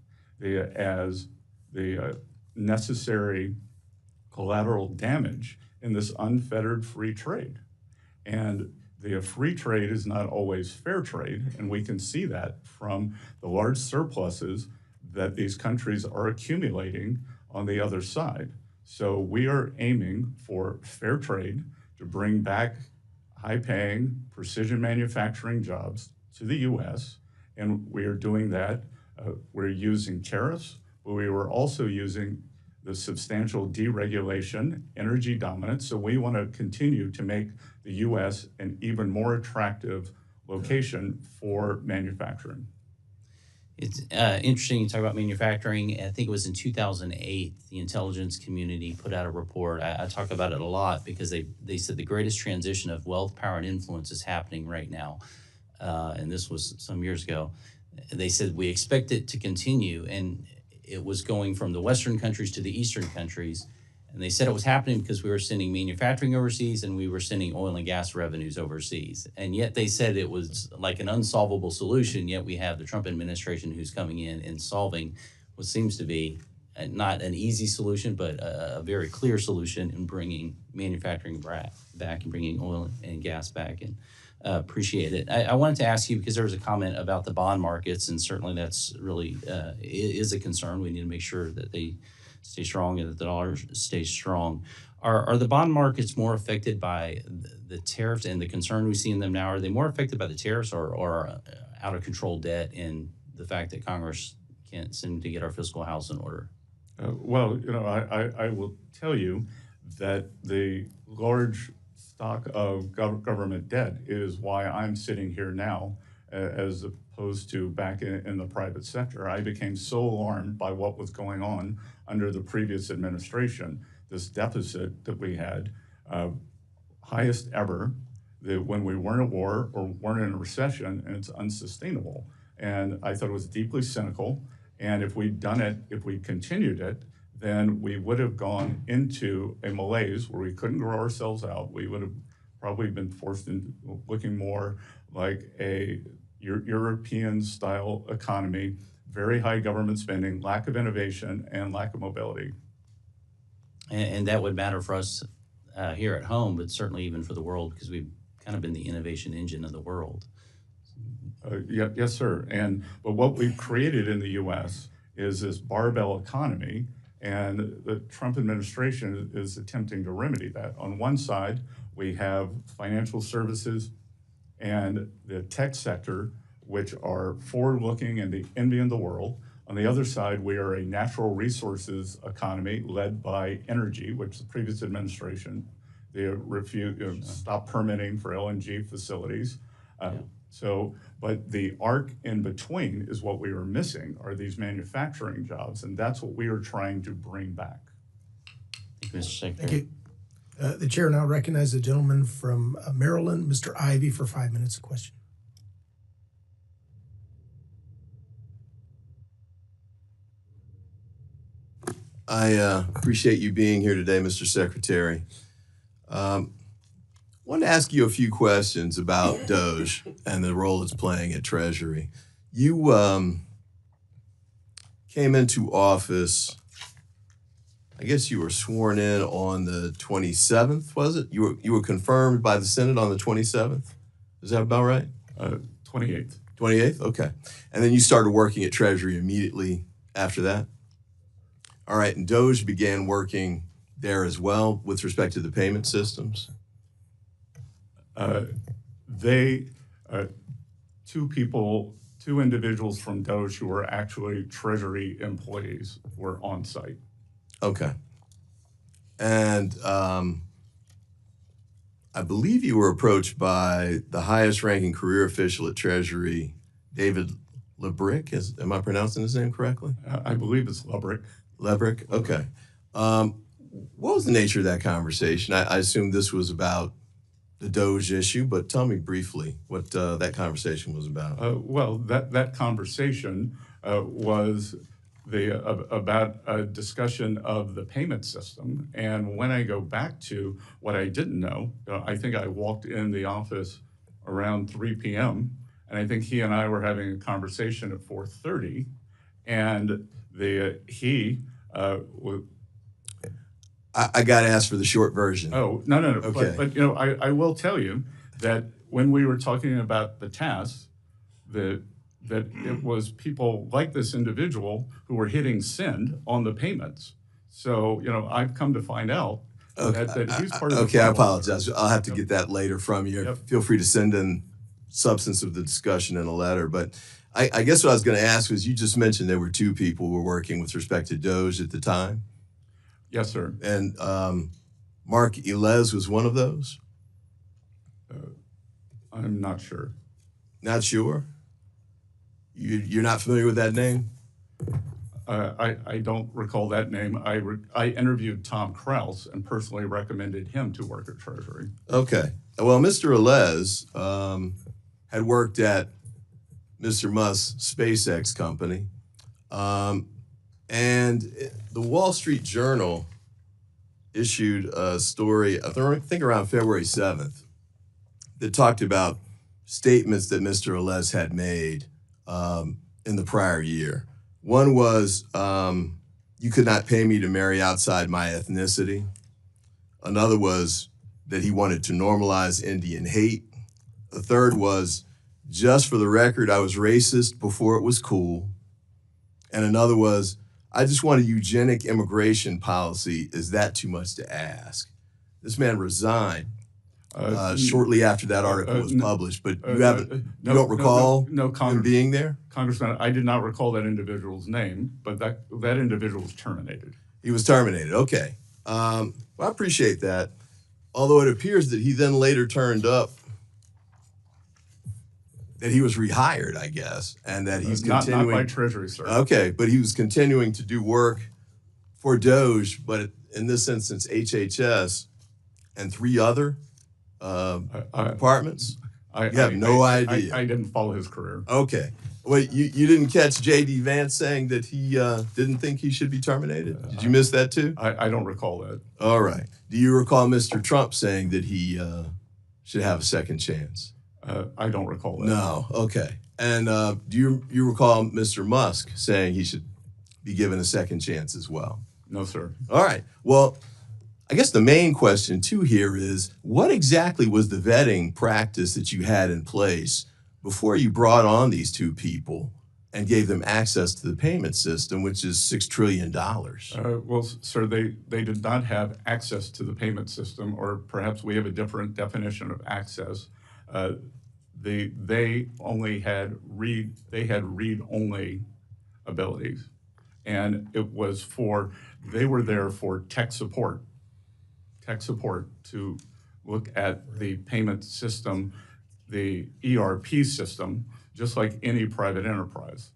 as the necessary collateral damage in this unfettered free trade. And the free trade is not always fair trade, and we can see that from the large surpluses that these countries are accumulating on the other side. So we are aiming for fair trade to bring back high-paying precision manufacturing jobs to the U.S., and we are doing that. We're using tariffs, but we were also using the substantial deregulation, energy dominance. So we want to continue to make the U.S. an even more attractive location for manufacturing. It's interesting you talk about manufacturing. I think it was in 2008, the intelligence community put out a report. I talk about it a lot because they said the greatest transition of wealth, power, and influence is happening right now. And this was some years ago. They said we expect it to continue, and it was going from the Western countries to the Eastern countries. And they said it was happening because we were sending manufacturing overseas and we were sending oil and gas revenues overseas. And yet they said it was like an unsolvable solution, yet we have the Trump administration who's coming in and solving what seems to be not an easy solution, but a very clear solution in bringing manufacturing back and bringing oil and gas back. And appreciate it. I wanted to ask you, because there was a comment about the bond markets, and certainly that's really is a concern. We need to make sure that they stay strong and that the dollar stays strong. Are the bond markets more affected by the tariffs and the concern we see in them now? Are they more affected by the tariffs or out of control debt and the fact that Congress can't seem to get our fiscal house in order? Well, I will tell you that the large stock of government debt is why I'm sitting here now, as opposed to back in the private sector. I became so alarmed by what was going on under the previous administration, this deficit that we had, highest ever, that when we weren't at war or weren't in a recession, and it's unsustainable. And I thought it was deeply cynical. And if we'd done it, if we continued it, then we would have gone into a malaise where we couldn't grow ourselves out. We would have probably been forced into looking more like a European-style economy, very high government spending, lack of innovation, and lack of mobility. And that would matter for us here at home, but certainly even for the world, because we've kind of been the innovation engine of the world. Yes, sir. But what we've created in the U.S. is this barbell economy, and the Trump administration is attempting to remedy that. On one side, we have financial services and the tech sector, which are forward-looking and the envy of the world. On the other side, we are a natural resources economy led by energy, which the previous administration, they stopped permitting for LNG facilities. But the arc in between is what we were missing, are these manufacturing jobs, and that's what we are trying to bring back. Thank you, Mr. Secretary. Thank you. The chair now recognizes the gentleman from Maryland, Mr. Ivey, for 5 minutes of question. I appreciate you being here today, Mr. Secretary. I want to ask you a few questions about DOGE and the role it's playing at Treasury. You came into office, I guess you were sworn in on the 27th, was it? You were confirmed by the Senate on the 27th? Is that about right? 28th. 28th? Okay. And then you started working at Treasury immediately after that? All right, and DOGE began working there as well with respect to the payment systems? Two individuals from DOGE who were actually Treasury employees were on site. Okay. And I believe you were approached by the highest ranking career official at Treasury, David Lebrick. Am I pronouncing his name correctly? I believe it's Lebrick. Lebrick, okay. What was the nature of that conversation? I assume this was about the DOGE issue, but tell me briefly what that conversation was about. Well, that conversation was about a discussion of the payment system. And when I go back to what I didn't know, I think I walked in the office around 3 p.m. and I think he and I were having a conversation at 4:30, and I got to ask for the short version. Oh, no. Okay. But I will tell you that when we were talking about the tasks, that it was people like this individual who were hitting send on the payments. So, I've come to find out that he's part of the Okay, I apologize. I'll have to get that later from you. Yep. Feel free to send in substance of the discussion in a letter. But I guess what I was going to ask was, you just mentioned there were two people who were working with respect to Doge at the time. Yes, sir. And Mark Ilez was one of those? I'm not sure. Not sure? You're not familiar with that name? I don't recall that name. I interviewed Tom Krause and personally recommended him to work at Treasury. Okay. Well, Mr. Ilez had worked at Mr. Musk's SpaceX company. And the Wall Street Journal issued a story, I think around February 7th, that talked about statements that Mr. Ilez had made in the prior year. One was, you could not pay me to marry outside my ethnicity. Another was that he wanted to normalize Indian hate. The third was, just for the record, I was racist before it was cool. And another was, I just want a eugenic immigration policy. Is that too much to ask? This man resigned shortly after that article was published, but you don't recall him being there? Congressman, I did not recall that individual's name, but that individual was terminated. He was terminated, okay. Well, I appreciate that. Although it appears that he then later turned up that he was rehired, I guess, and that he's continuing. Not by Treasury, sir. Okay, but he was continuing to do work for Doge, but in this instance, HHS and 3 other departments? You have no idea. I didn't follow his career. Okay. Wait, you didn't catch J.D. Vance saying that he didn't think he should be terminated? Did you miss that too? I don't recall that. All right. Do you recall Mr. Trump saying that he should have a second chance? I don't recall that. No. Okay. And do you recall Mr. Musk saying he should be given a second chance as well? No, sir. All right. Well, I guess the main question too here is, what exactly was the vetting practice that you had in place before you brought on these 2 people and gave them access to the payment system, which is $6 trillion? Well, sir, they did not have access to the payment system, or perhaps we have a different definition of access. They only had read-only abilities, and they were there for tech support to look at the payment system, the ERP system, just like any private enterprise.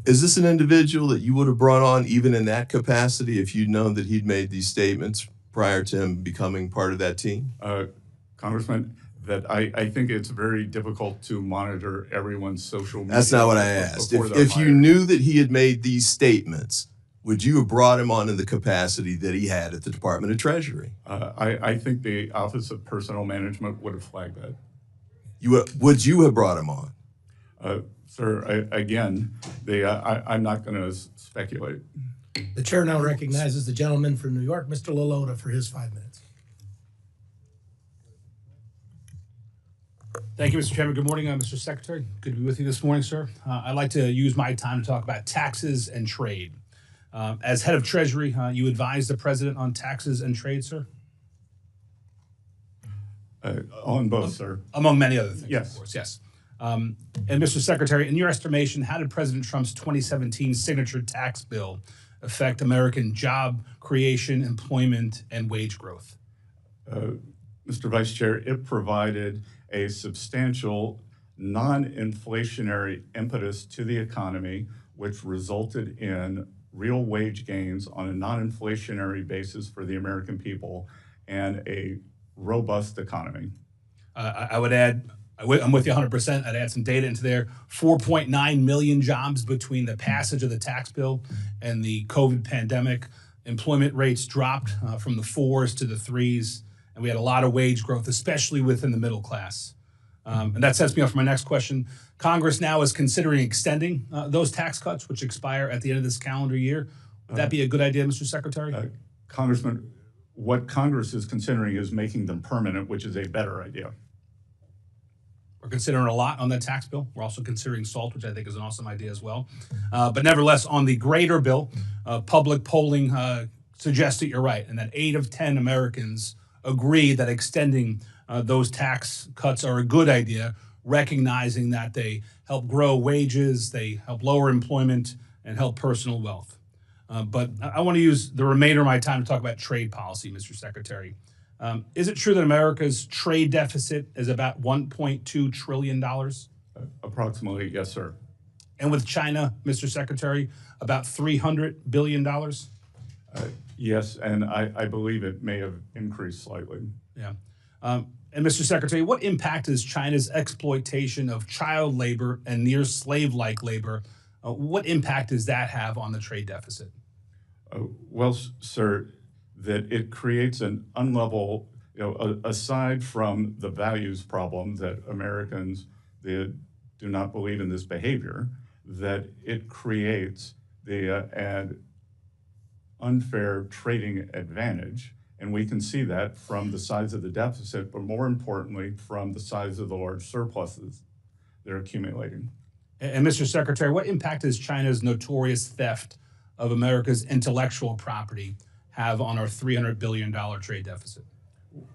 Is this an individual that you would have brought on even in that capacity if you'd known that he'd made these statements prior to him becoming part of that team? Congressman, that I think it's very difficult to monitor everyone's social media. That's not what I asked. If you knew that he had made these statements, would you have brought him on in the capacity that he had at the Department of Treasury? I think the Office of Personnel Management would have flagged that. Would you have brought him on? Sir, I'm not going to speculate. The chair now recognizes the gentleman from New York, Mr. Lalota, for his 5 minutes. Thank you, Mr. Chairman. Good morning, Mr. Secretary. Good to be with you this morning, sir. I'd like to use my time to talk about taxes and trade. As head of Treasury, you advise the president on taxes and trade, sir? On both, sir. Among many other things, yes. Of course, yes. And Mr. Secretary, in your estimation, how did President Trump's 2017 signature tax bill affect American job creation, employment, and wage growth? Mr. Vice Chair, it provided a substantial non-inflationary impetus to the economy, which resulted in real wage gains on a non-inflationary basis for the American people and a robust economy. I would add, I'm with you 100%. I'd add some data into there. 4.9 million jobs between the passage of the tax bill and the COVID pandemic. Employment rates dropped from the 4s to the 3s, and we had a lot of wage growth, especially within the middle class. And that sets me up for my next question. Congress now is considering extending those tax cuts, which expire at the end of this calendar year. Would that be a good idea, Mr. Secretary? Congressman, what Congress is considering is making them permanent, which is a better idea. We're considering a lot on that tax bill. We're also considering SALT, which I think is an awesome idea as well. But nevertheless, on the greater bill, public polling suggests that you're right, and that 8 of 10 Americans agree that extending those tax cuts are a good idea, recognizing that they help grow wages, they help lower employment, and help personal wealth. But I want to use the remainder of my time to talk about trade policy, Mr. Secretary. Is it true that America's trade deficit is about $1.2 trillion? Approximately, yes, sir. And with China, Mr. Secretary, about $300 billion? Yes, and I believe it may have increased slightly. Yeah. And Mr. Secretary, what impact is China's exploitation of child labor and near slave-like labor? What impact does that have on the trade deficit? Well, sir, that it creates an unlevel, aside from the values problem that Americans do not believe in this behavior, that it creates an unfair trading advantage. And we can see that from the size of the deficit, but more importantly, from the size of the large surpluses they're accumulating. And Mr. Secretary, what impact does China's notorious theft of America's intellectual property have on our $300 billion trade deficit?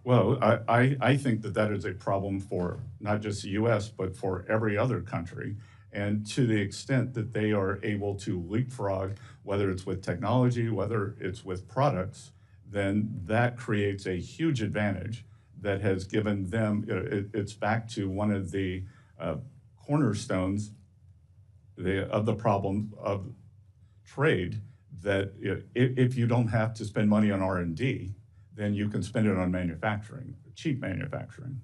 Well, I think that is a problem for not just the U.S., but for every other country. And to the extent that they are able to leapfrog, whether it's with technology, whether it's with products, then that creates a huge advantage that has given them, it's back to one of the cornerstones of the problem of trade, that if you don't have to spend money on R&D, then you can spend it on manufacturing, cheap manufacturing.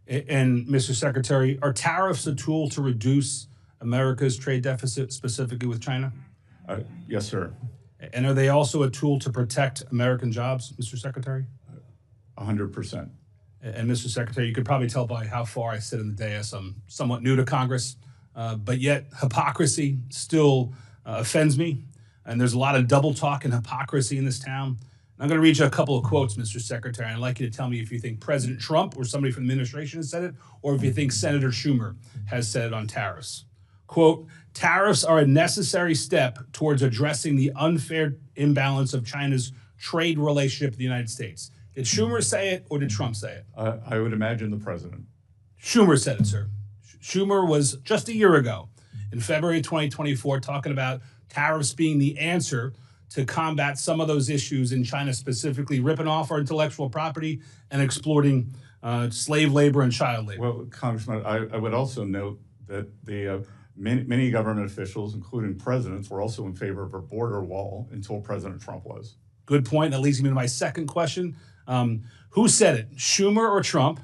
And Mr. Secretary, are tariffs a tool to reduce America's trade deficit, specifically with China? Yes, sir. And are they also a tool to protect American jobs, Mr. Secretary? 100%. And Mr. Secretary, you could probably tell by how far I sit in the dais, I'm somewhat new to Congress, but yet hypocrisy still offends me. And there's a lot of double talk and hypocrisy in this town. I'm going to read you a couple of quotes, Mr. Secretary. I'd like you to tell me if you think President Trump or somebody from the administration has said it, or if you think Senator Schumer has said it on tariffs. Quote, tariffs are a necessary step towards addressing the unfair imbalance of China's trade relationship with the United States. Did Schumer say it or did Trump say it? I would imagine the president. Schumer said it, sir. Schumer was just a year ago, in February 2024, talking about tariffs being the answer to combat some of those issues in China, specifically ripping off our intellectual property and exploiting slave labor and child labor. Well, Congressman, I would also note that the many government officials, including presidents, were also in favor of a border wall until President Trump was. Good point. That leads me to my second question. Who said it, Schumer or Trump,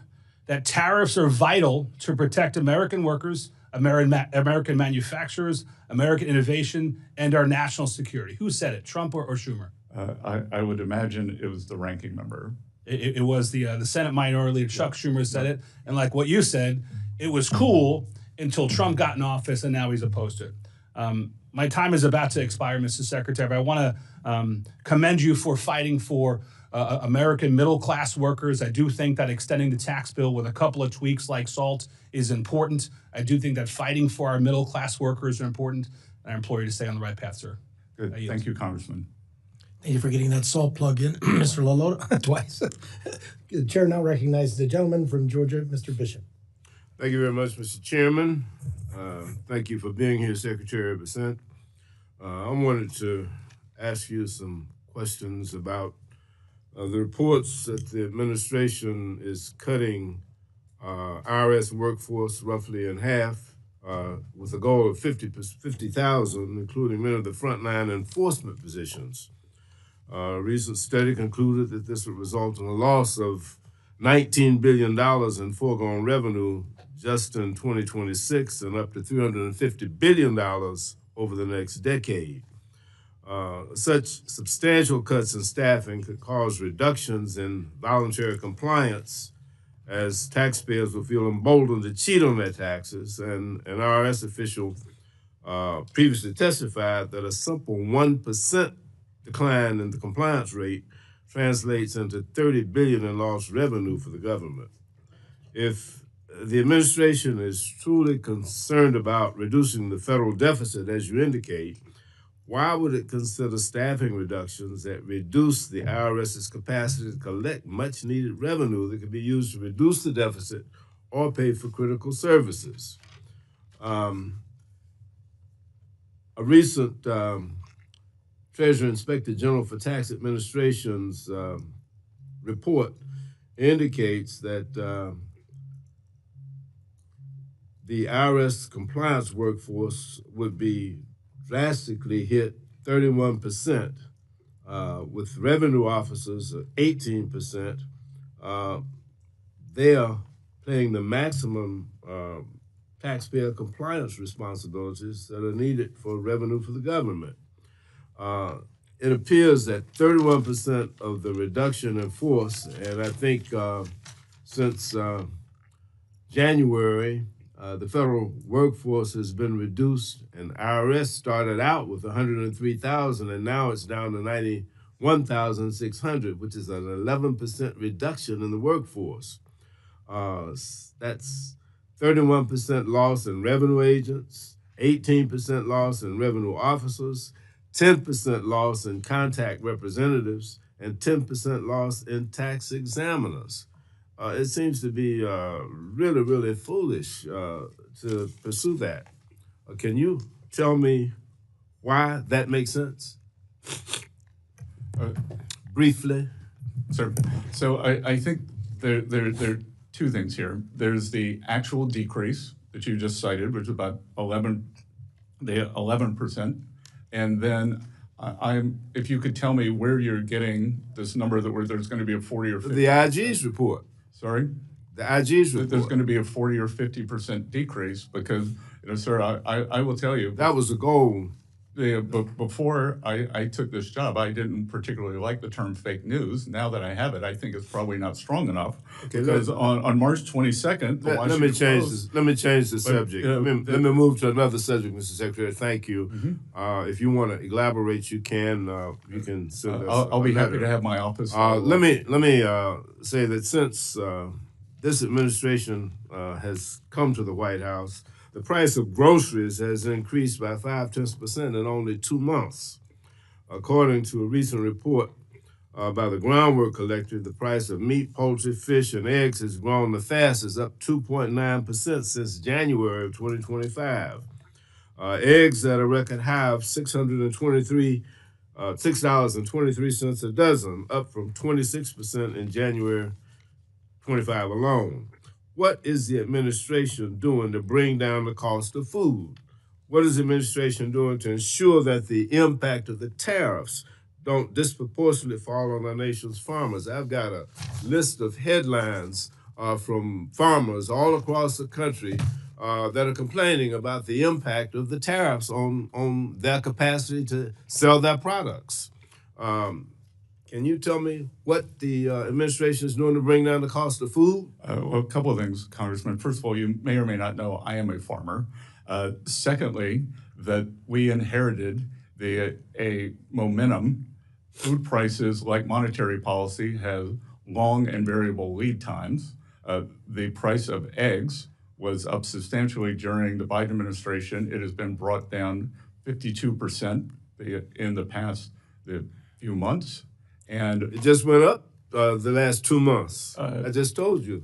that tariffs are vital to protect American workers, American manufacturers, American innovation, and our national security? Who said it, Trump or Schumer? I would imagine it was the ranking member. It was the Senate Minority Leader, Chuck Schumer, said it. And like what you said, it was cool until Trump got in office, and now he's opposed to it. My time is about to expire, Mr. Secretary, but I want to commend you for fighting for American middle-class workers. I do think that extending the tax bill with a couple of tweaks like SALT is important. I do think that fighting for our middle-class workers are important. And I implore you to stay on the right path, sir. Good. Thank you, Congressman. Thank you for getting that SALT plug in, Mr. Lalotta, twice. The chair now recognizes the gentleman from Georgia, Mr. Bishop. Thank you very much, Mr. Chairman. Thank you for being here, Secretary Bessent. I wanted to ask you some questions about the reports that the administration is cutting IRS workforce roughly in half with a goal of 50,000, including many of the frontline enforcement positions. A recent study concluded that this would result in a loss of $19 billion in foregone revenue just in 2026 and up to $350 billion over the next decade. Such substantial cuts in staffing could cause reductions in voluntary compliance as taxpayers will feel emboldened to cheat on their taxes. And an IRS official previously testified that a simple 1% decline in the compliance rate translates into $30 billion in lost revenue for the government. If the administration is truly concerned about reducing the federal deficit, as you indicate, why would it consider staffing reductions that reduce the IRS's capacity to collect much needed revenue that could be used to reduce the deficit or pay for critical services? A recent Treasury Inspector General for Tax Administration's report indicates that the IRS compliance workforce would be drastically hit 31%, with revenue officers at 18%. They are paying the maximum taxpayer compliance responsibilities that are needed for revenue for the government. It appears that 31% of the reduction in force, and I think since January, the federal workforce has been reduced, and IRS started out with 103,000, and now it's down to 91,600, which is an 11% reduction in the workforce. That's 31% loss in revenue agents, 18% loss in revenue officers, 10% loss in contact representatives, and 10% loss in tax examiners. It seems to be really, really foolish to pursue that. Can you tell me why that makes sense? Briefly. Sir, so I think there are two things here. There's the actual decrease that you just cited, which is about 11%. And then if you could tell me where you're getting this number that there's going to be a 40 or 50. The IG's report. Sorry? The IG's report. There's going to be a 40 or 50% decrease because, sir, I will tell you. That was the goal. But before I took this job, I didn't particularly like the term fake news. Now that I have it, I think it's probably not strong enough. Okay, because on March 22nd, let me change the subject. Let me move to another subject, Mr. Secretary. Thank you. Mm-hmm. If you want to elaborate, you can send us. I'll be happy to have my office. Let me say that since this administration has come to the White House, the price of groceries has increased by 0.5% in only 2 months. According to a recent report by the Groundwork Collective, the price of meat, poultry, fish, and eggs has grown the fastest, up 2.9% since January of 2025. Eggs at a record high of $6.23 a dozen, up from 26% in January 25 alone. What is the administration doing to bring down the cost of food? What is the administration doing to ensure that the impact of the tariffs don't disproportionately fall on our nation's farmers? I've got a list of headlines from farmers all across the country that are complaining about the impact of the tariffs on their capacity to sell their products. Can you tell me what the administration is doing to bring down the cost of food? Well, a couple of things, Congressman. First of all, you may or may not know I am a farmer. Secondly, that we inherited a momentum. Food prices, like monetary policy, have long and variable lead times. The price of eggs was up substantially during the Biden administration. It has been brought down 52% in the past few months. And it just went up the last 2 months. I just told you.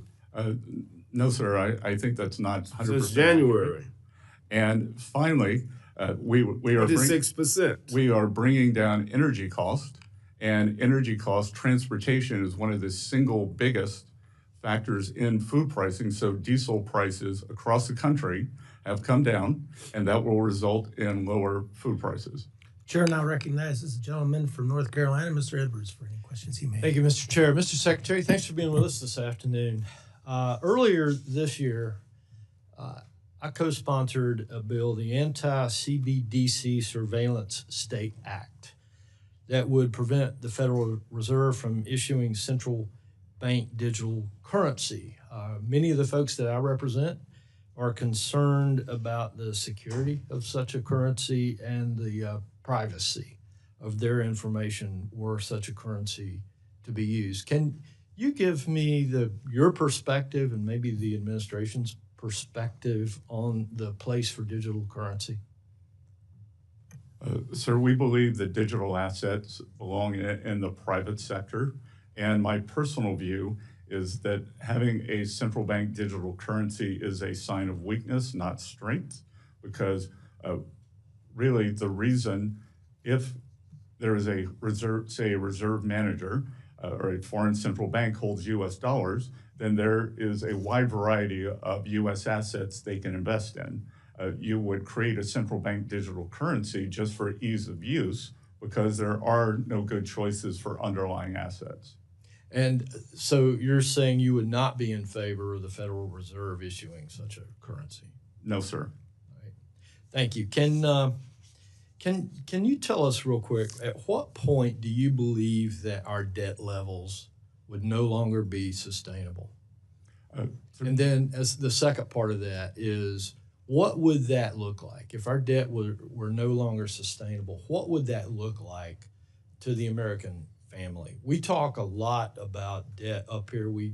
No, sir. I think that's not 100%. Since January. And finally, we are 6%. We are bringing down energy cost, and energy cost transportation is one of the single biggest factors in food pricing. So diesel prices across the country have come down, and that will result in lower food prices. Chair now recognizes the gentleman from North Carolina, Mr. Edwards, for any questions he may have. Thank you, Mr. Chair. Mr. Secretary, thanks for being with us this afternoon. Earlier this year, I co-sponsored a bill, the Anti-CBDC Surveillance State Act, that would prevent the Federal Reserve from issuing central bank digital currency. Many of the folks that I represent are concerned about the security of such a currency and the privacy of their information were such a currency to be used. Can you give me your perspective and maybe the administration's perspective on the place for digital currency? Sir, we believe that digital assets belong in the private sector. And my personal view is that having a central bank digital currency is a sign of weakness, not strength, because really the reason, if there is a reserve, say a reserve manager or a foreign central bank holds US dollars, then there is a wide variety of US assets they can invest in. You would create a central bank digital currency just for ease of use because there are no good choices for underlying assets. And so you're saying you would not be in favor of the Federal Reserve issuing such a currency? No, sir. Right. Thank you. Can you tell us real quick, at what point do you believe that our debt levels would no longer be sustainable? And then as the second part of that is, what would that look like? If our debt were no longer sustainable, what would that look like to the American family? We talk a lot about debt up here. We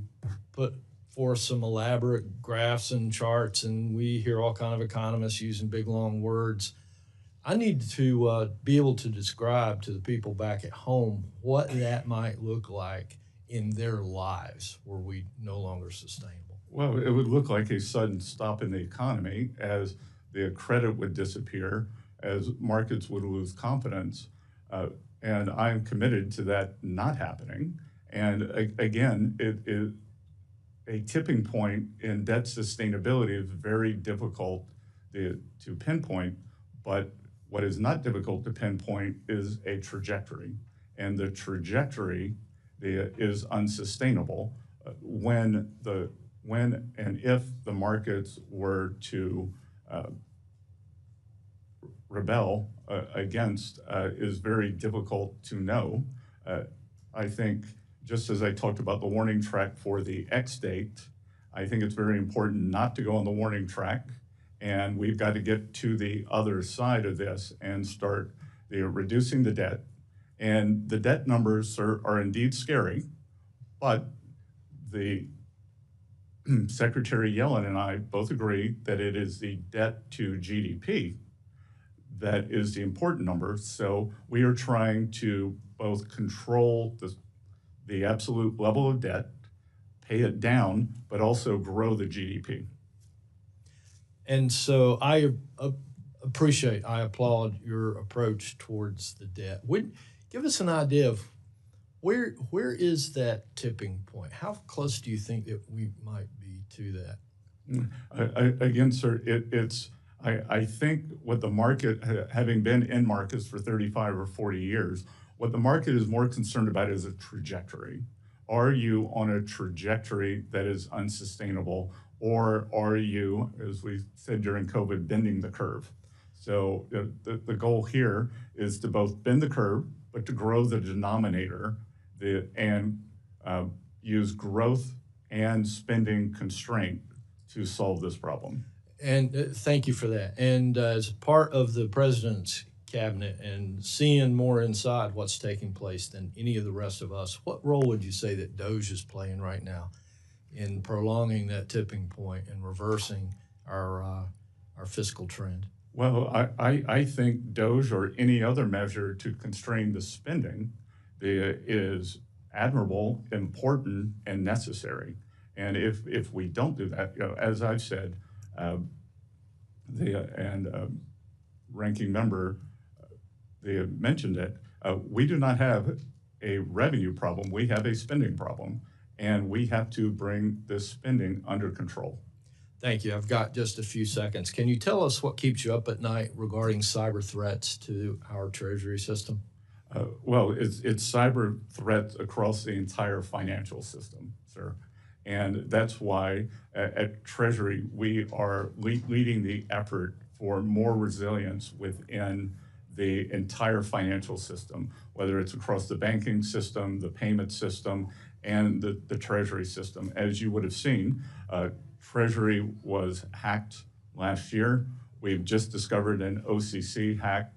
put forth some elaborate graphs and charts, and we hear all kind of economists using big, long words. I need to be able to describe to the people back at home what that might look like in their lives were we no longer sustainable. Well, it would look like a sudden stop in the economy as the credit would disappear, as markets would lose confidence. And I'm committed to that not happening. And again, a tipping point in debt sustainability is very difficult to pinpoint, but what is not difficult to pinpoint is a trajectory. And the trajectory is unsustainable when and if the markets were to rebel against is very difficult to know. I think, just as I talked about the warning track for the X date, I think it's very important not to go on the warning track, and we've got to get to the other side of this and start reducing the debt. And the debt numbers are indeed scary, but the Secretary Yellen and I both agree that it is the debt to GDP that is the important number. So we are trying to both control the absolute level of debt, pay it down, but also grow the GDP. And so I applaud your approach towards the debt. Give us an idea of where is that tipping point? How close do you think that we might be to that? Again, sir, I think what the market, having been in markets for 35 or 40 years, what the market is more concerned about is a trajectory. Are you on a trajectory that is unsustainable, or are you, as we said during COVID, bending the curve? So the goal here is to both bend the curve, but to grow the denominator and use growth and spending constraint to solve this problem. And thank you for that. And as part of the president's cabinet and seeing more inside what's taking place than any of the rest of us, what role would you say that DOGE is playing right now in prolonging that tipping point and reversing our fiscal trend? Well, I think DOGE or any other measure to constrain the spending is admirable, important, and necessary. And if we don't do that, as I've said, ranking member, they have mentioned it, we do not have a revenue problem, we have a spending problem, and we have to bring this spending under control. Thank you. I've got just a few seconds. Can you tell us what keeps you up at night regarding cyber threats to our Treasury system? Well, it's cyber threats across the entire financial system, sir. And that's why at Treasury, we are leading the effort for more resilience within the entire financial system, whether it's across the banking system, the payment system, and the Treasury system. As you would have seen, Treasury was hacked last year. We've just discovered an OCC hack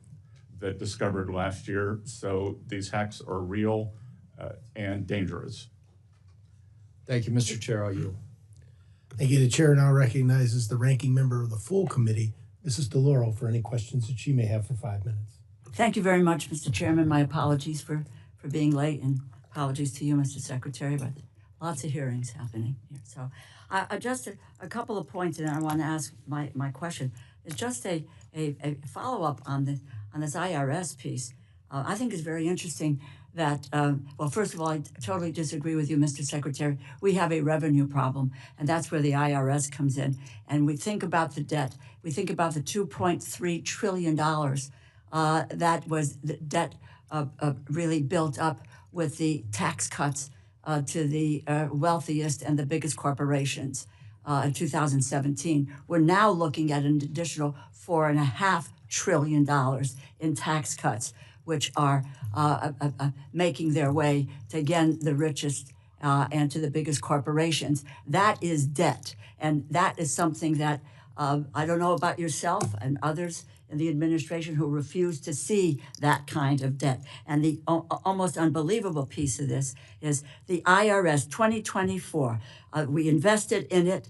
that discovered last year. So these hacks are real and dangerous. Thank you, Mr. Chair. I'll yield. Thank you. The chair now recognizes the ranking member of the full committee, Mrs. DeLauro, for any questions that she may have for 5 minutes. Thank you very much, Mr. Chairman. My apologies for being late, and apologies to you, Mr. Secretary, but lots of hearings happening here. So just a couple of points, and I want to ask my question. It's just a follow-up on this IRS piece. I think it's very interesting that, well, first of all, I totally disagree with you, Mr. Secretary. We have a revenue problem, and that's where the IRS comes in. And we think about the debt. We think about the $2.3 trillion that was the debt really built up with the tax cuts to the wealthiest and the biggest corporations in 2017. We're now looking at an additional $4.5 trillion in tax cuts, which are making their way to, again, the richest and to the biggest corporations. That is debt. And that is something that I don't know about yourself and others in the administration who refuse to see that kind of debt. And the almost unbelievable piece of this is the IRS 2024. We invested in it,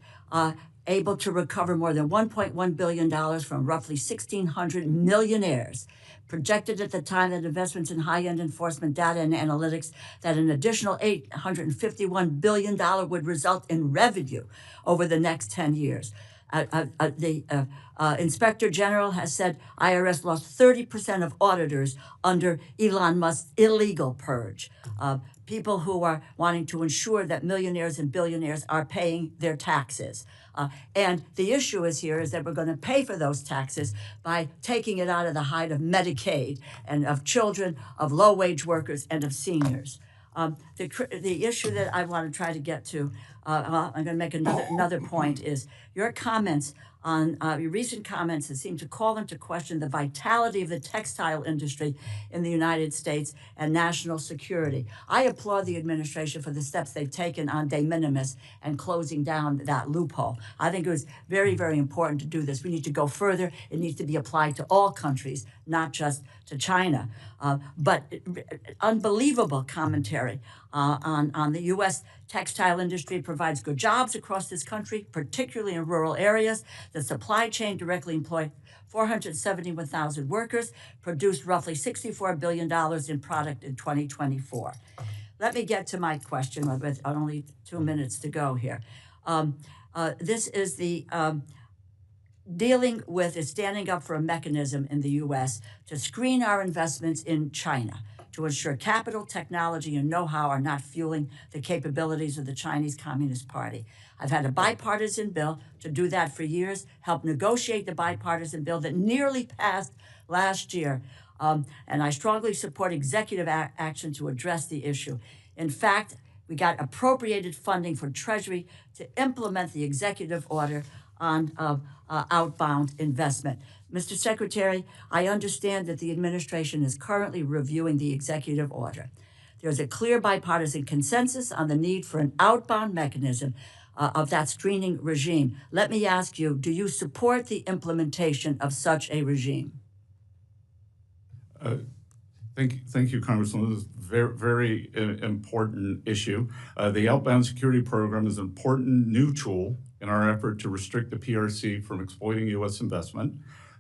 able to recover more than $1.1 billion from roughly 1,600 millionaires. Projected at the time that investments in high-end enforcement data and analytics that an additional $851 billion would result in revenue over the next 10 years. The Inspector General has said IRS lost 30% of auditors under Elon Musk's illegal purge. People who are wanting to ensure that millionaires and billionaires are paying their taxes. And the issue is that we're going to pay for those taxes by taking it out of the hide of Medicaid and of children, of low-wage workers, and of seniors. The issue that I want to try to get to, I'm going to make another point, is your comments on your recent comments that seem to call into question the vitality of the textile industry in the United States and national security. I applaud the administration for the steps they've taken on de minimis and closing down that loophole. I think it was very, very important to do this. We need to go further. It needs to be applied to all countries, not just to China. But unbelievable commentary on the U.S. textile industry provides good jobs across this country, particularly in rural areas. The supply chain directly employed 471,000 workers, produced roughly $64 billion in product in 2024. Let me get to my question with only 2 minutes to go here. This is the dealing with standing up for a mechanism in the U.S. to screen our investments in China, to ensure capital, technology, and know-how are not fueling the capabilities of the Chinese Communist Party. I've had a bipartisan bill to do that for years, helped negotiate the bipartisan bill that nearly passed last year, and I strongly support executive action to address the issue. In fact, we got appropriated funding for Treasury to implement the executive order on outbound investment. Mr. Secretary, I understand that the administration is currently reviewing the executive order. There's a clear bipartisan consensus on the need for an outbound mechanism of that screening regime. Let me ask you, do you support the implementation of such a regime? Thank you, Congresswoman. This is a very important issue. The Outbound Security Program is an important new tool in our effort to restrict the PRC from exploiting U.S. investment.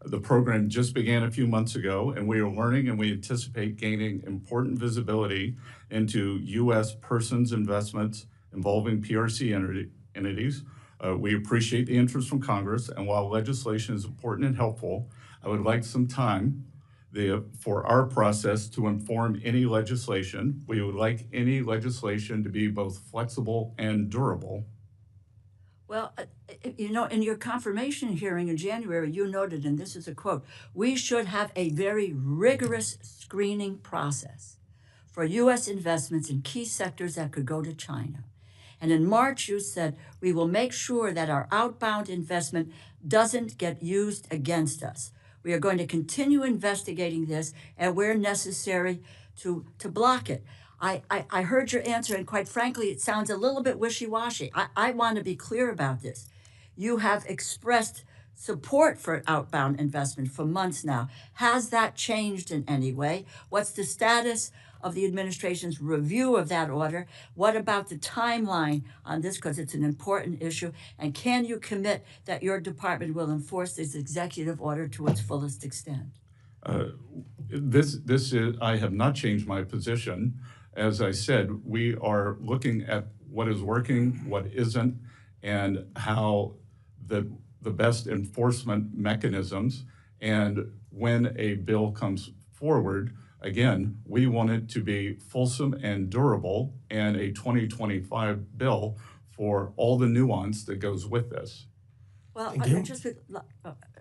The program just began a few months ago, and we are learning and we anticipate gaining important visibility into U.S. persons' investments involving PRC entities. We appreciate the interest from Congress, and while legislation is important and helpful, I would like some time for our process to inform any legislation. We would like any legislation to be both flexible and durable. Well, you know, in your confirmation hearing in January, you noted, and this is a quote, we should have a very rigorous screening process for U.S. investments in key sectors that could go to China. And in March, you said, we will make sure that our outbound investment doesn't get used against us. We are going to continue investigating this and where necessary to block it. I heard your answer, and quite frankly, it sounds a little bit wishy-washy. I want to be clear about this. You have expressed support for outbound investment for months now. Has that changed in any way? What's the status of the administration's review of that order? What about the timeline on this, because it's an important issue? And can you commit that your department will enforce this executive order to its fullest extent? This is, I have not changed my position. As I said, we are looking at what is working, what isn't, and how the best enforcement mechanisms. And when a bill comes forward, again, we want it to be fulsome and durable, and a 2025 bill for all the nuance that goes with this. Well, Thank you.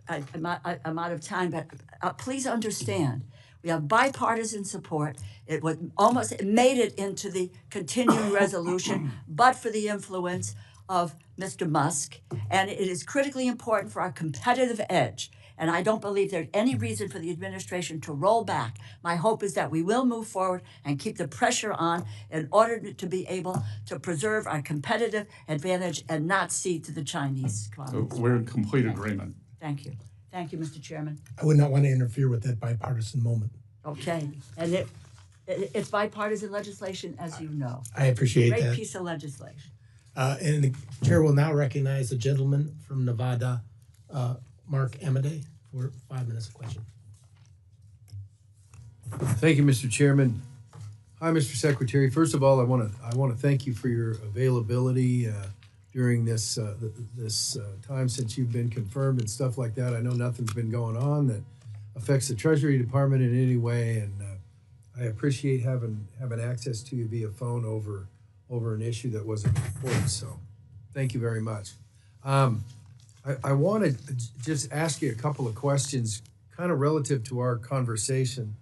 I'm out of time, but please understand, we have bipartisan support. It made it into the continuing resolution, but for the influence of Mr. Musk, and it is critically important for our competitive edge. And I don't believe there's any reason for the administration to roll back. My hope is that we will move forward and keep the pressure on in order to be able to preserve our competitive advantage and not cede to the Chinese. So we're in complete agreement. Thank you. Thank you, Mr. Chairman. I would not want to interfere with that bipartisan moment. Okay. And it's bipartisan legislation, as you know. I appreciate Great that. piece of legislation. And the chair will now recognize the gentleman from Nevada, Mark Amade, for 5 minutes of question. Thank you, Mr. Chairman. Hi, Mr. Secretary. First of all, I want to thank you for your availability during this time since you've been confirmed and stuff like that. I know nothing's been going on that affects the Treasury Department in any way, and I appreciate having access to you via phone over an issue that wasn't important. So, thank you very much. I want to just ask you a couple of questions, kind of relative to our conversation,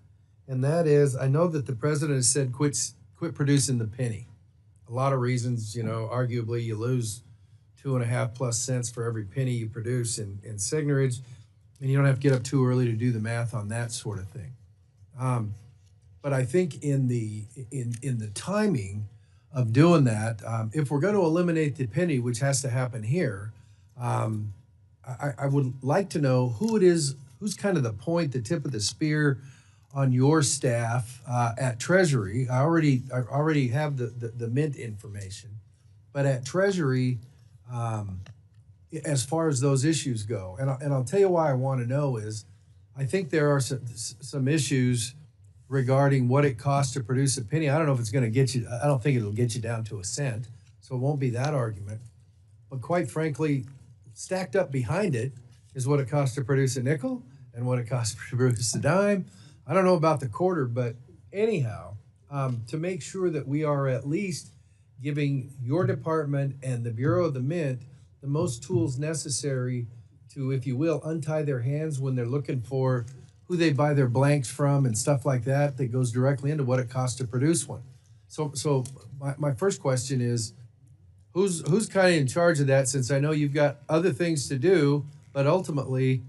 and that is, I know that the president has said quit producing the penny. A lot of reasons, arguably you lose 2.5+ cents for every penny you produce in Signorage, and you don't have to get up too early to do the math on that sort of thing. But I think in the timing of doing that, if we're going to eliminate the penny, which has to happen here, I would like to know who it is, who's kind of the tip of the spear on your staff at Treasury. I already have the Mint information, but at Treasury, as far as those issues go, and I'll tell you why I want to know is, I think there are some issues regarding what it costs to produce a penny. I don't know if it's going to get you. I don't think it'll get you down to a cent, so it won't be that argument. But quite frankly, stacked up behind it is what it costs to produce a nickel and what it costs to produce a dime. I don't know about the quarter, but anyhow, to make sure that we are at least giving your department and the Bureau of the Mint the most tools necessary to, if you will, untie their hands when they're looking for who they buy their blanks from and stuff like that, that goes directly into what it costs to produce one. So my first question is, who's kind of in charge of that, since I know you've got other things to do, but ultimately,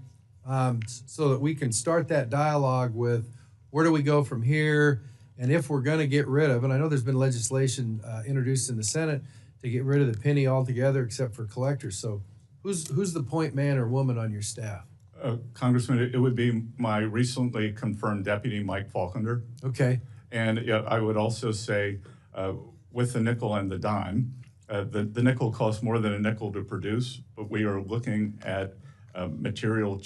so that we can start that dialogue with where do we go from here, and if we're going to get rid of, and I know there's been legislation introduced in the Senate to get rid of the penny altogether except for collectors. So who's the point man or woman on your staff? Congressman, it would be my recently confirmed deputy, Mike Faulkner. Okay. And I would also say, with the nickel and the dime, the nickel costs more than a nickel to produce, but we are looking at material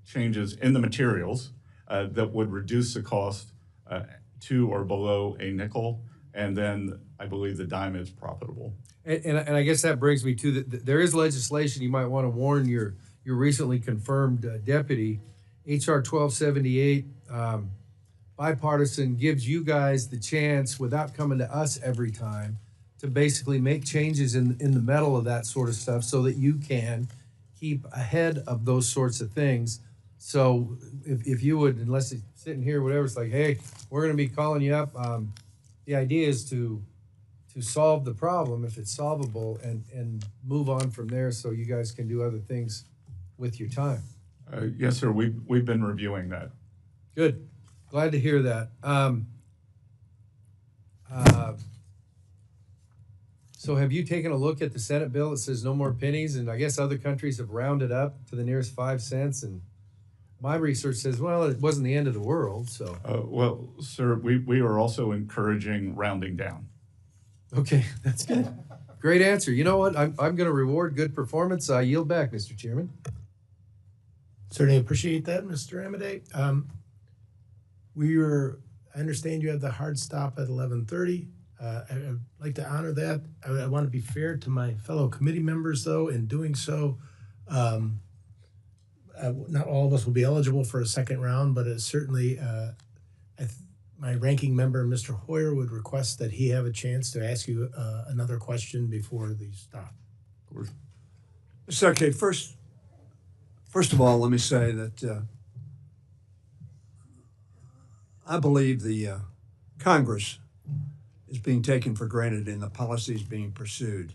changes in the materials that would reduce the cost to or below a nickel, and then I believe the dime is profitable. And I guess that brings me to there is legislation you might want to warn your recently confirmed deputy. H.R. 1278, bipartisan, gives you guys the chance, without coming to us every time, to basically make changes in the metal of that sort of stuff so that you can keep ahead of those sorts of things. So if you would, unless it's sitting here, whatever, it's like, hey, we're going to be calling you up. The idea is to solve the problem if it's solvable and move on from there so you guys can do other things with your time. Yes, sir. We've been reviewing that. Good. Glad to hear that. So have you taken a look at the Senate bill that says no more pennies? And I guess other countries have rounded up to the nearest 5 cents. And my research says, well, it wasn't the end of the world. So well, sir, we are also encouraging rounding down. Okay, that's good. Great answer. You know what? I'm going to reward good performance. I yield back, Mr. Chairman. Certainly appreciate that, Mr. Amade. I understand you have the hard stop at 11:30. I'd like to honor that. I want to be fair to my fellow committee members, though, in doing so. Not all of us will be eligible for a second round, but certainly my ranking member, Mr. Hoyer, would request that he have a chance to ask you another question before the stop. Mr. Secretary, first of all, let me say that I believe the Congress is being taken for granted in the policies being pursued.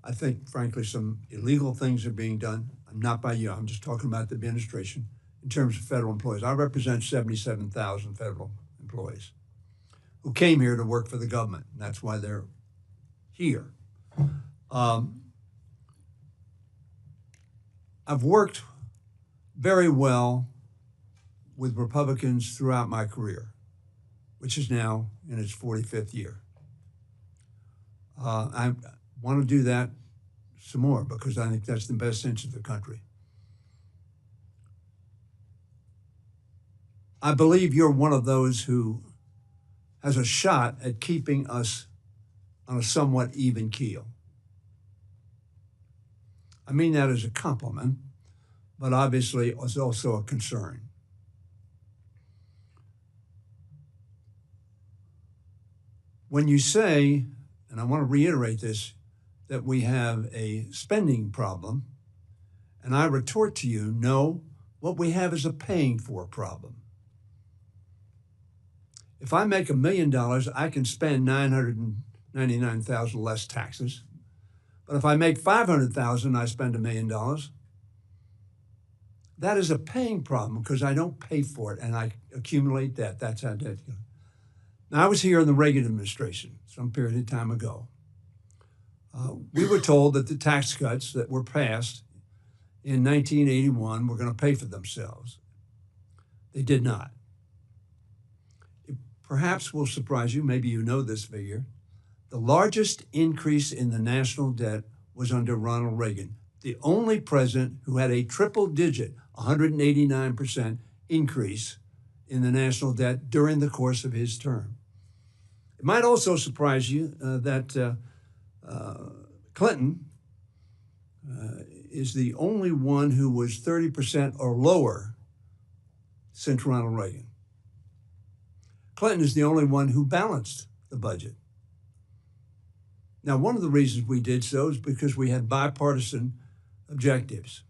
I think, frankly, some illegal things are being done. Not by you, I'm just talking about the administration in terms of federal employees. I represent 77,000 federal employees who came here to work for the government, and that's why they're here. I've worked very well with Republicans throughout my career, which is now in its 45th year. I want to do that some more because I think that's the best interest of the country. I believe you're one of those who has a shot at keeping us on a somewhat even keel. I mean that as a compliment, but obviously it's also a concern. When you say, and I want to reiterate this, that we have a spending problem, and I retort to you, no, what we have is a paying for problem. If I make $1 million, I can spend $999,000 less taxes. But if I make $500,000, I spend $1 million. That is a paying problem because I don't pay for it and I accumulate debt. That's how debt goes. Now, I was here in the Reagan administration some period of time ago. We were told that the tax cuts that were passed in 1981 were going to pay for themselves. They did not. It perhaps will surprise you, maybe you know this figure. The largest increase in the national debt was under Ronald Reagan, the only president who had a triple-digit, 189% increase in the national debt during the course of his term. It might also surprise you that Clinton is the only one who was 30% or lower since Ronald Reagan. Clinton is the only one who balanced the budget. Now, one of the reasons we did so is because we had bipartisan objectives.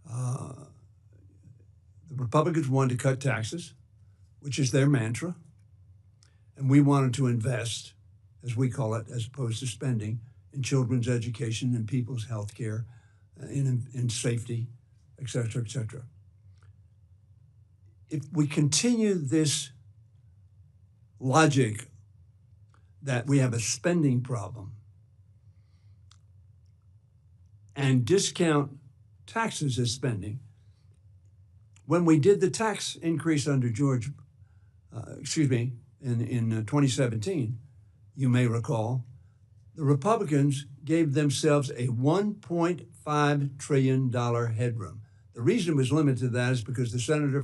The Republicans wanted to cut taxes, which is their mantra, and we wanted to invest, as we call it, as opposed to spending, in children's education and people's health care, in safety, et cetera, et cetera. If we continue this logic that we have a spending problem and discount taxes as spending, when we did the tax increase under in 2017, you may recall, the Republicans gave themselves a $1.5 trillion headroom. The reason it was limited to that is because the senator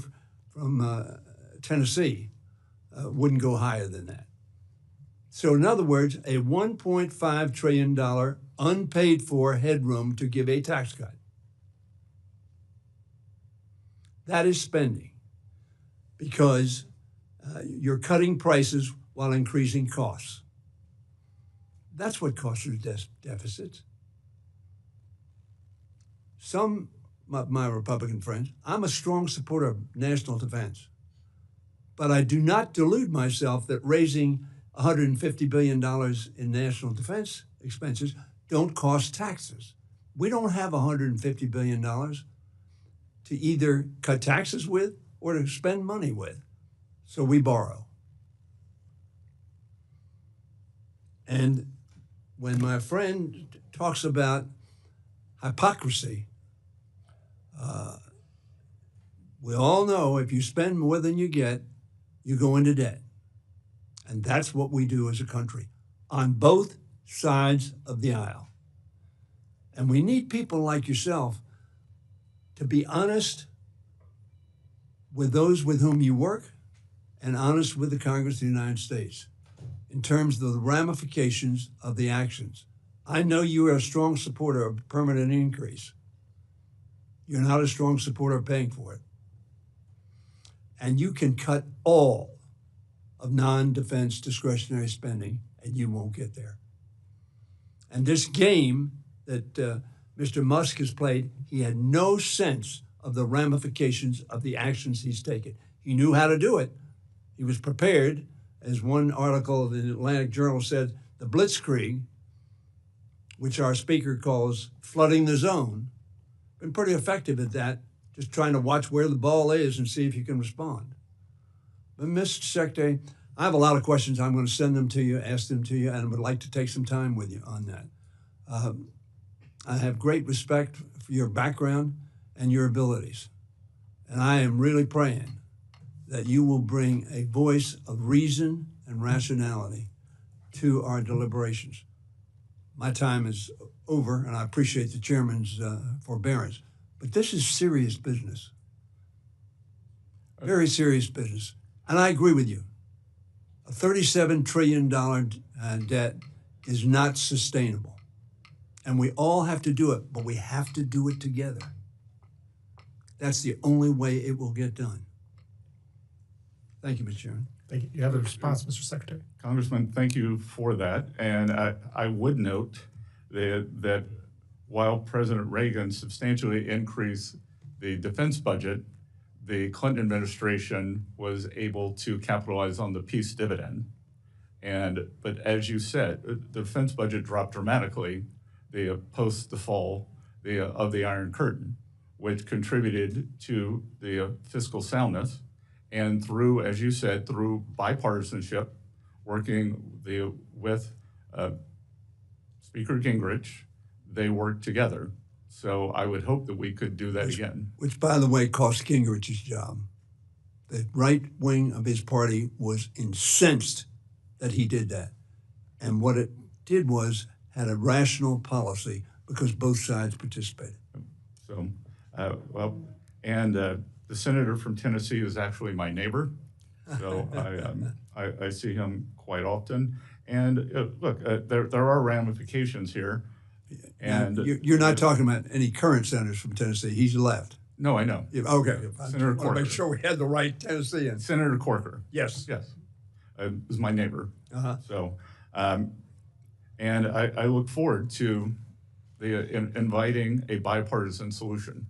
from Tennessee wouldn't go higher than that. So in other words, a $1.5 trillion unpaid for headroom to give a tax cut. That is spending because you're cutting prices while increasing costs. That's what causes deficits. Some of my Republican friends, I'm a strong supporter of national defense, but I do not delude myself that raising $150 billion in national defense expenses don't cost taxes. We don't have $150 billion to either cut taxes with or to spend money with, so we borrow. And when my friend talks about hypocrisy, we all know if you spend more than you get, you go into debt. And that's what we do as a country on both sides of the aisle. And we need people like yourself to be honest with those with whom you work and honest with the Congress of the United States in terms of the ramifications of the actions. I know you are a strong supporter of permanent increase. You're not a strong supporter of paying for it. And you can cut all of non-defense discretionary spending and you won't get there. And this game that Mr. Musk has played, he had no sense of the ramifications of the actions he's taken. He knew how to do it. He was prepared. As one article in the Atlantic Journal said, the blitzkrieg, which our speaker calls flooding the zone, been pretty effective at that, just trying to watch where the ball is and see if you can respond. But Mr. Secretary, I have a lot of questions. I'm going to send them to you, ask them to you, and would like to take some time with you on that. I have great respect for your background and your abilities. And I am really praying that you will bring a voice of reason and rationality to our deliberations. My time is over, and I appreciate the chairman's forbearance. But this is serious business. Very serious business. And I agree with you. A $37 trillion debt is not sustainable. And we all have to do it, but we have to do it together. That's the only way it will get done. Thank you, Mr. Chairman. Thank you. You have a response, Mr. Secretary? Congressman, thank you for that. And I would note that while President Reagan substantially increased the defense budget, the Clinton administration was able to capitalize on the peace dividend. But as you said, the defense budget dropped dramatically post the fall of the Iron Curtain, which contributed to the fiscal soundness. And through, as you said, through bipartisanship, working with Speaker Gingrich, they worked together. So I would hope that we could do that again. Which, by the way, cost Gingrich's job. The right wing of his party was incensed that he did that. And what it did was had a rational policy because both sides participated. So, the senator from Tennessee is actually my neighbor. So I see him quite often. And look, there are ramifications here. And you're not talking about any current senators from Tennessee. He's left. No, I know. Yeah, okay. Senator Corker. Make sure we had the right Tennessean. Senator Corker. Yes. Yes. Is my neighbor. Uh-huh. So, and I look forward to inviting a bipartisan solution.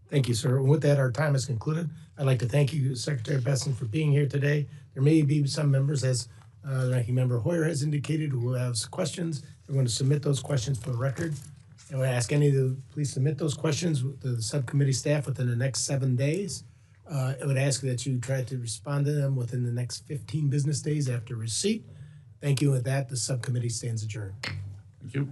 Thank you, sir. And with that, our time is concluded. I'd like to thank you, Secretary Bessent, for being here today. There may be some members, as Ranking Member Hoyer has indicated, who have questions. We're going to submit those questions for the record. And we ask any of you to please submit those questions to the subcommittee staff within the next 7 days. I would ask that you try to respond to them within the next 15 business days after receipt. Thank you. With that, the subcommittee stands adjourned. Thank you.